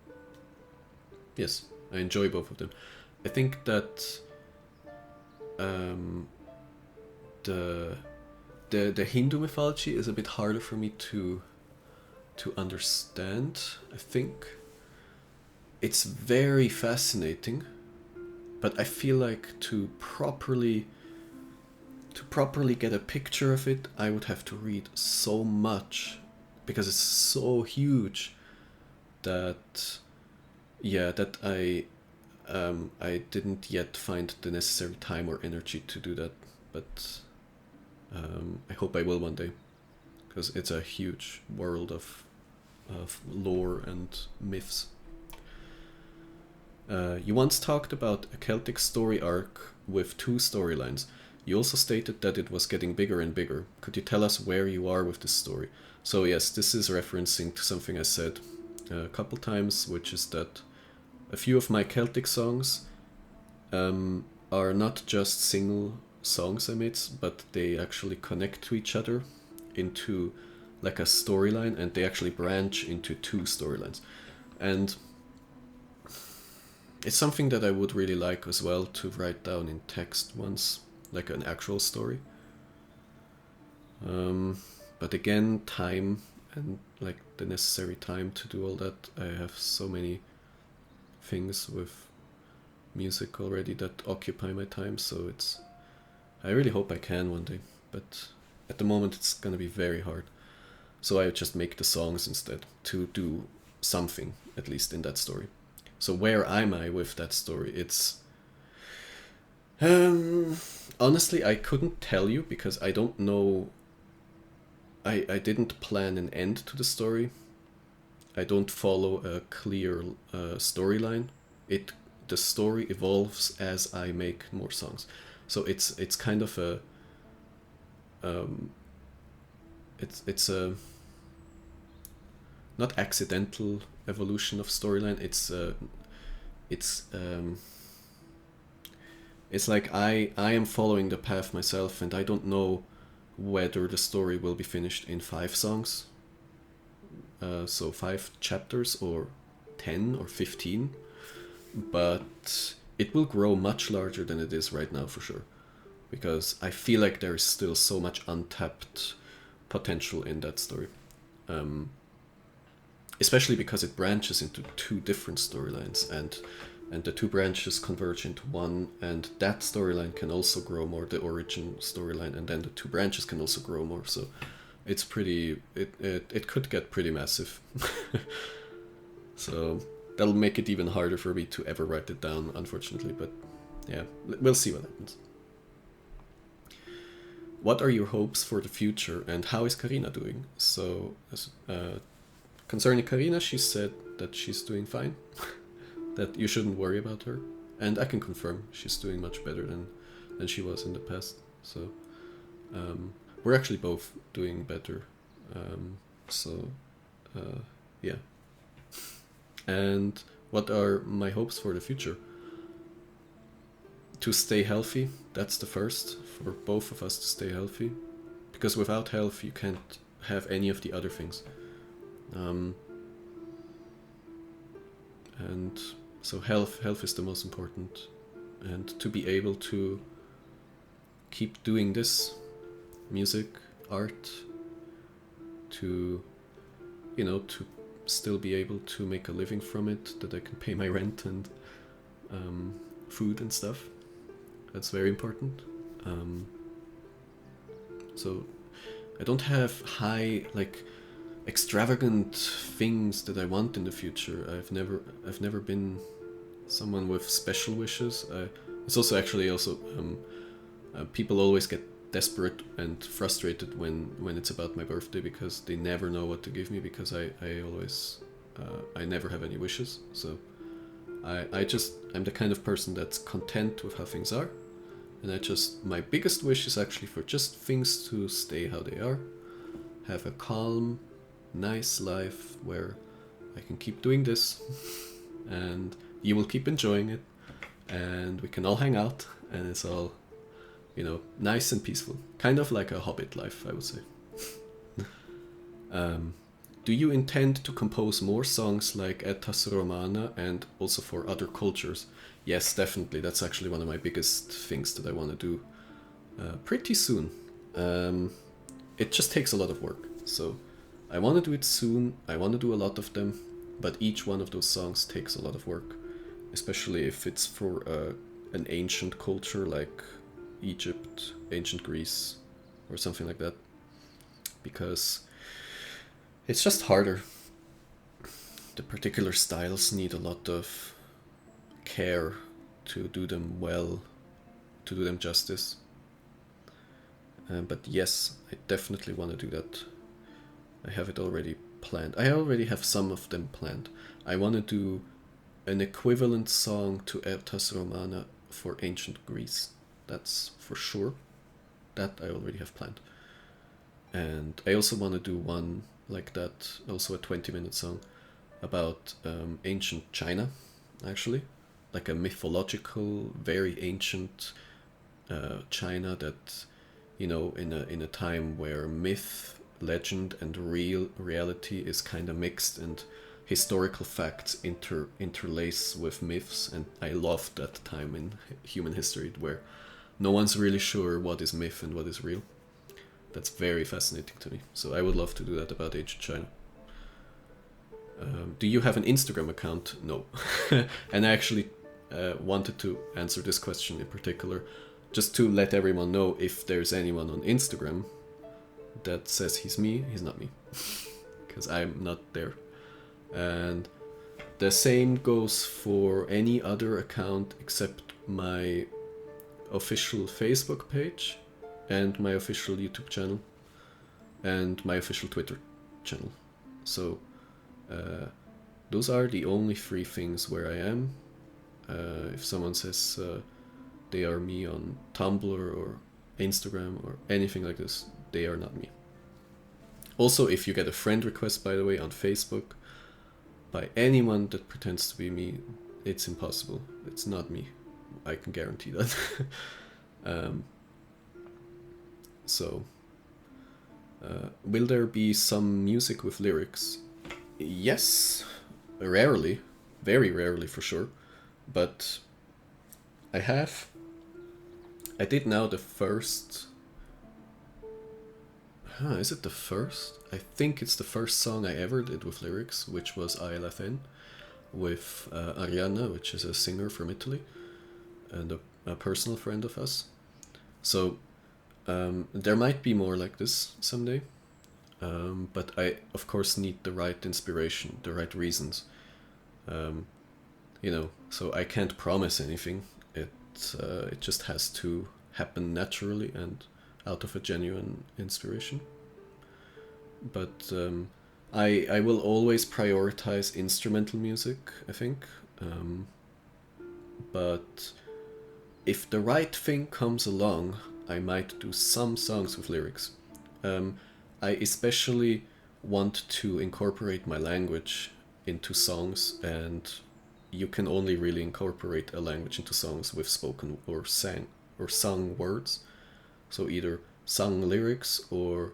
yes, I enjoy both of them. I think that the the Hindu mythology is a bit harder for me to understand. I think it's very fascinating, but I feel like to properly get a picture of it, I would have to read so much because it's so huge that I didn't yet find the necessary time or energy to do that, but I hope I will one day, because it's a huge world of lore and myths. You once talked about a Celtic story arc with 2 storylines. You also stated that it was getting bigger and bigger. Could you tell us where you are with this story? So yes, this is referencing to something I said a couple times, which is that a few of my Celtic songs are not just single songs I made, but they actually connect to each other into like a storyline, and they actually branch into 2 storylines. And it's something that I would really like as well to write down in text once, like an actual story. But again, time and like the necessary time to do all that. I have so many things with music already that occupy my time, so I really hope I can one day, but at the moment it's gonna be very hard. So I just make the songs instead to do something at least in that story. So where am I with that story? It's honestly, I couldn't tell you because I don't know. I didn't plan an end to the story. I don't follow a clear storyline. The story evolves as I make more songs. So it's kind of a it's a not accidental evolution of storyline. It's like I am following the path myself, and I don't know whether the story will be finished in 5 songs, so 5 chapters, or 10 or 15, but it will grow much larger than it is right now for sure, because I feel like there is still so much untapped potential in that story, especially because it branches into 2 different storylines, and the 2 branches converge into one, and that storyline can also grow more, the origin storyline, and then the 2 branches can also grow more. So it's pretty, it could get pretty massive. So that'll make it even harder for me to ever write it down, unfortunately, but yeah, we'll see what happens. What are your hopes for the future, and how is Carina doing? So concerning Carina, she said that she's doing fine. That you shouldn't worry about her, and I can confirm she's doing much better than she was in the past. So we're actually both doing better. So yeah. And what are my hopes for the future? To stay healthy. That's the first, for both of us to stay healthy, because without health you can't have any of the other things. And so health is the most important, and to be able to keep doing this music, art, to still be able to make a living from it, that I can pay my rent and food and stuff. That's very important. So I don't have high, like, extravagant things that I want in the future. I've never been someone with special wishes. It's also actually also people always get desperate and frustrated when it's about my birthday, because they never know what to give me, because I always I never have any wishes. So I'm the kind of person that's content with how things are, and my biggest wish is actually for just things to stay how they are, have a calm, nice life where I can keep doing this and you will keep enjoying it, and we can all hang out, and it's all, nice and peaceful, kind of like a hobbit life, I would say. Do you intend to compose more songs like Aetas Romana and also for other cultures? Yes, definitely. That's actually one of my biggest things that I want to do pretty soon. It just takes a lot of work. So I want to do it soon. I want to do a lot of them. But each one of those songs takes a lot of work, especially if it's for an ancient culture like Egypt, ancient Greece, or something like that. Because it's just harder. The particular styles need a lot of care to do them well, to do them justice. But yes, I definitely want to do that. I have it already planned. I already have some of them planned. I want to do an equivalent song to Aetas Romana for ancient Greece. That's for sure. That I already have planned. And I also want to do one like that, also a 20-minute song about ancient China, actually, like a mythological, very ancient China that, in a time where myth, legend, and reality is kind of mixed, and historical facts interlace with myths. And I love that time in human history where no one's really sure what is myth and what is real. That's very fascinating to me. So I would love to do that about ancient China. Do you have an Instagram account? No. And I actually wanted to answer this question in particular, just to let everyone know, if there's anyone on Instagram that says he's me, he's not me. Because I'm not there. And the same goes for any other account except my official Facebook page, and my official YouTube channel, and my official Twitter channel. So those are the only 3 things where I am. If someone says they are me on Tumblr or Instagram or anything like this, they are not me. Also, if you get a friend request, by the way, on Facebook by anyone that pretends to be me, it's impossible. It's not me. I can guarantee that. So, will there be some music with lyrics? Yes, rarely, very rarely for sure, but I did now the first, is it the first? I think it's the first song I ever did with lyrics, which was Allan with Arianna, which is a singer from Italy, and a personal friend of us. So, there might be more like this someday, but I, of course, need the right inspiration, the right reasons. So I can't promise anything. It just has to happen naturally and out of a genuine inspiration. But I will always prioritize instrumental music, I think. But if the right thing comes along, I might do some songs with lyrics. I especially want to incorporate my language into songs, and you can only really incorporate a language into songs with spoken or sung words. So either sung lyrics or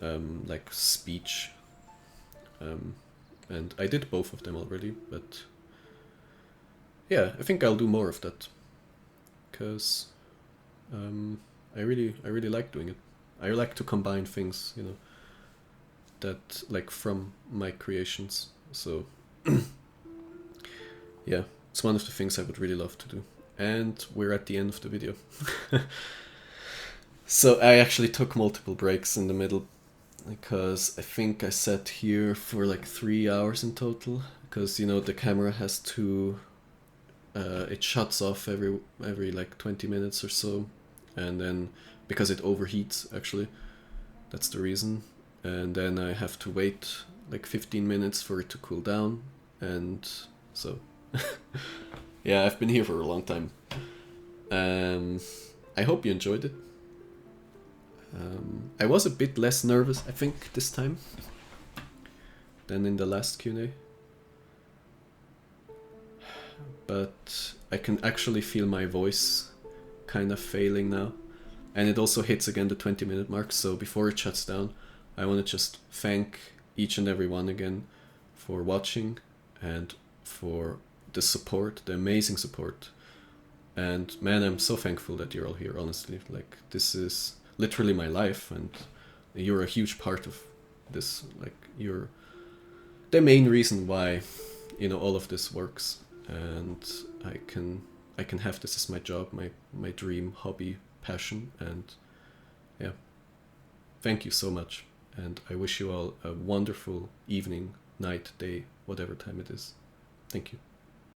like speech. And I did both of them already, but yeah, I think I'll do more of that, because I really like doing it. I like to combine things, that like from my creations. So yeah, it's one of the things I would really love to do. And we're at the end of the video. So I actually took multiple breaks in the middle, because I think I sat here for like 3 hours in total, because you know the camera has to it shuts off every like 20 minutes or so, and then because it overheats, actually, that's the reason. And then I have to wait like 15 minutes for it to cool down, and so yeah, I've been here for a long time. I hope you enjoyed it. I was a bit less nervous, I think, this time than in the last Q&A. But I can actually feel my voice kind of failing now. And it also hits again the 20-minute mark, so before it shuts down, I want to just thank each and every one again for watching and for the support, the amazing support. And man, I'm so thankful that you're all here, honestly. Like, this is literally my life, and you're a huge part of this. Like, you're the main reason why, you know, all of this works. And I can have this as my job, my dream, hobby, passion. And yeah, thank you so much. And I wish you all a wonderful evening, night, day, whatever time it is. Thank you.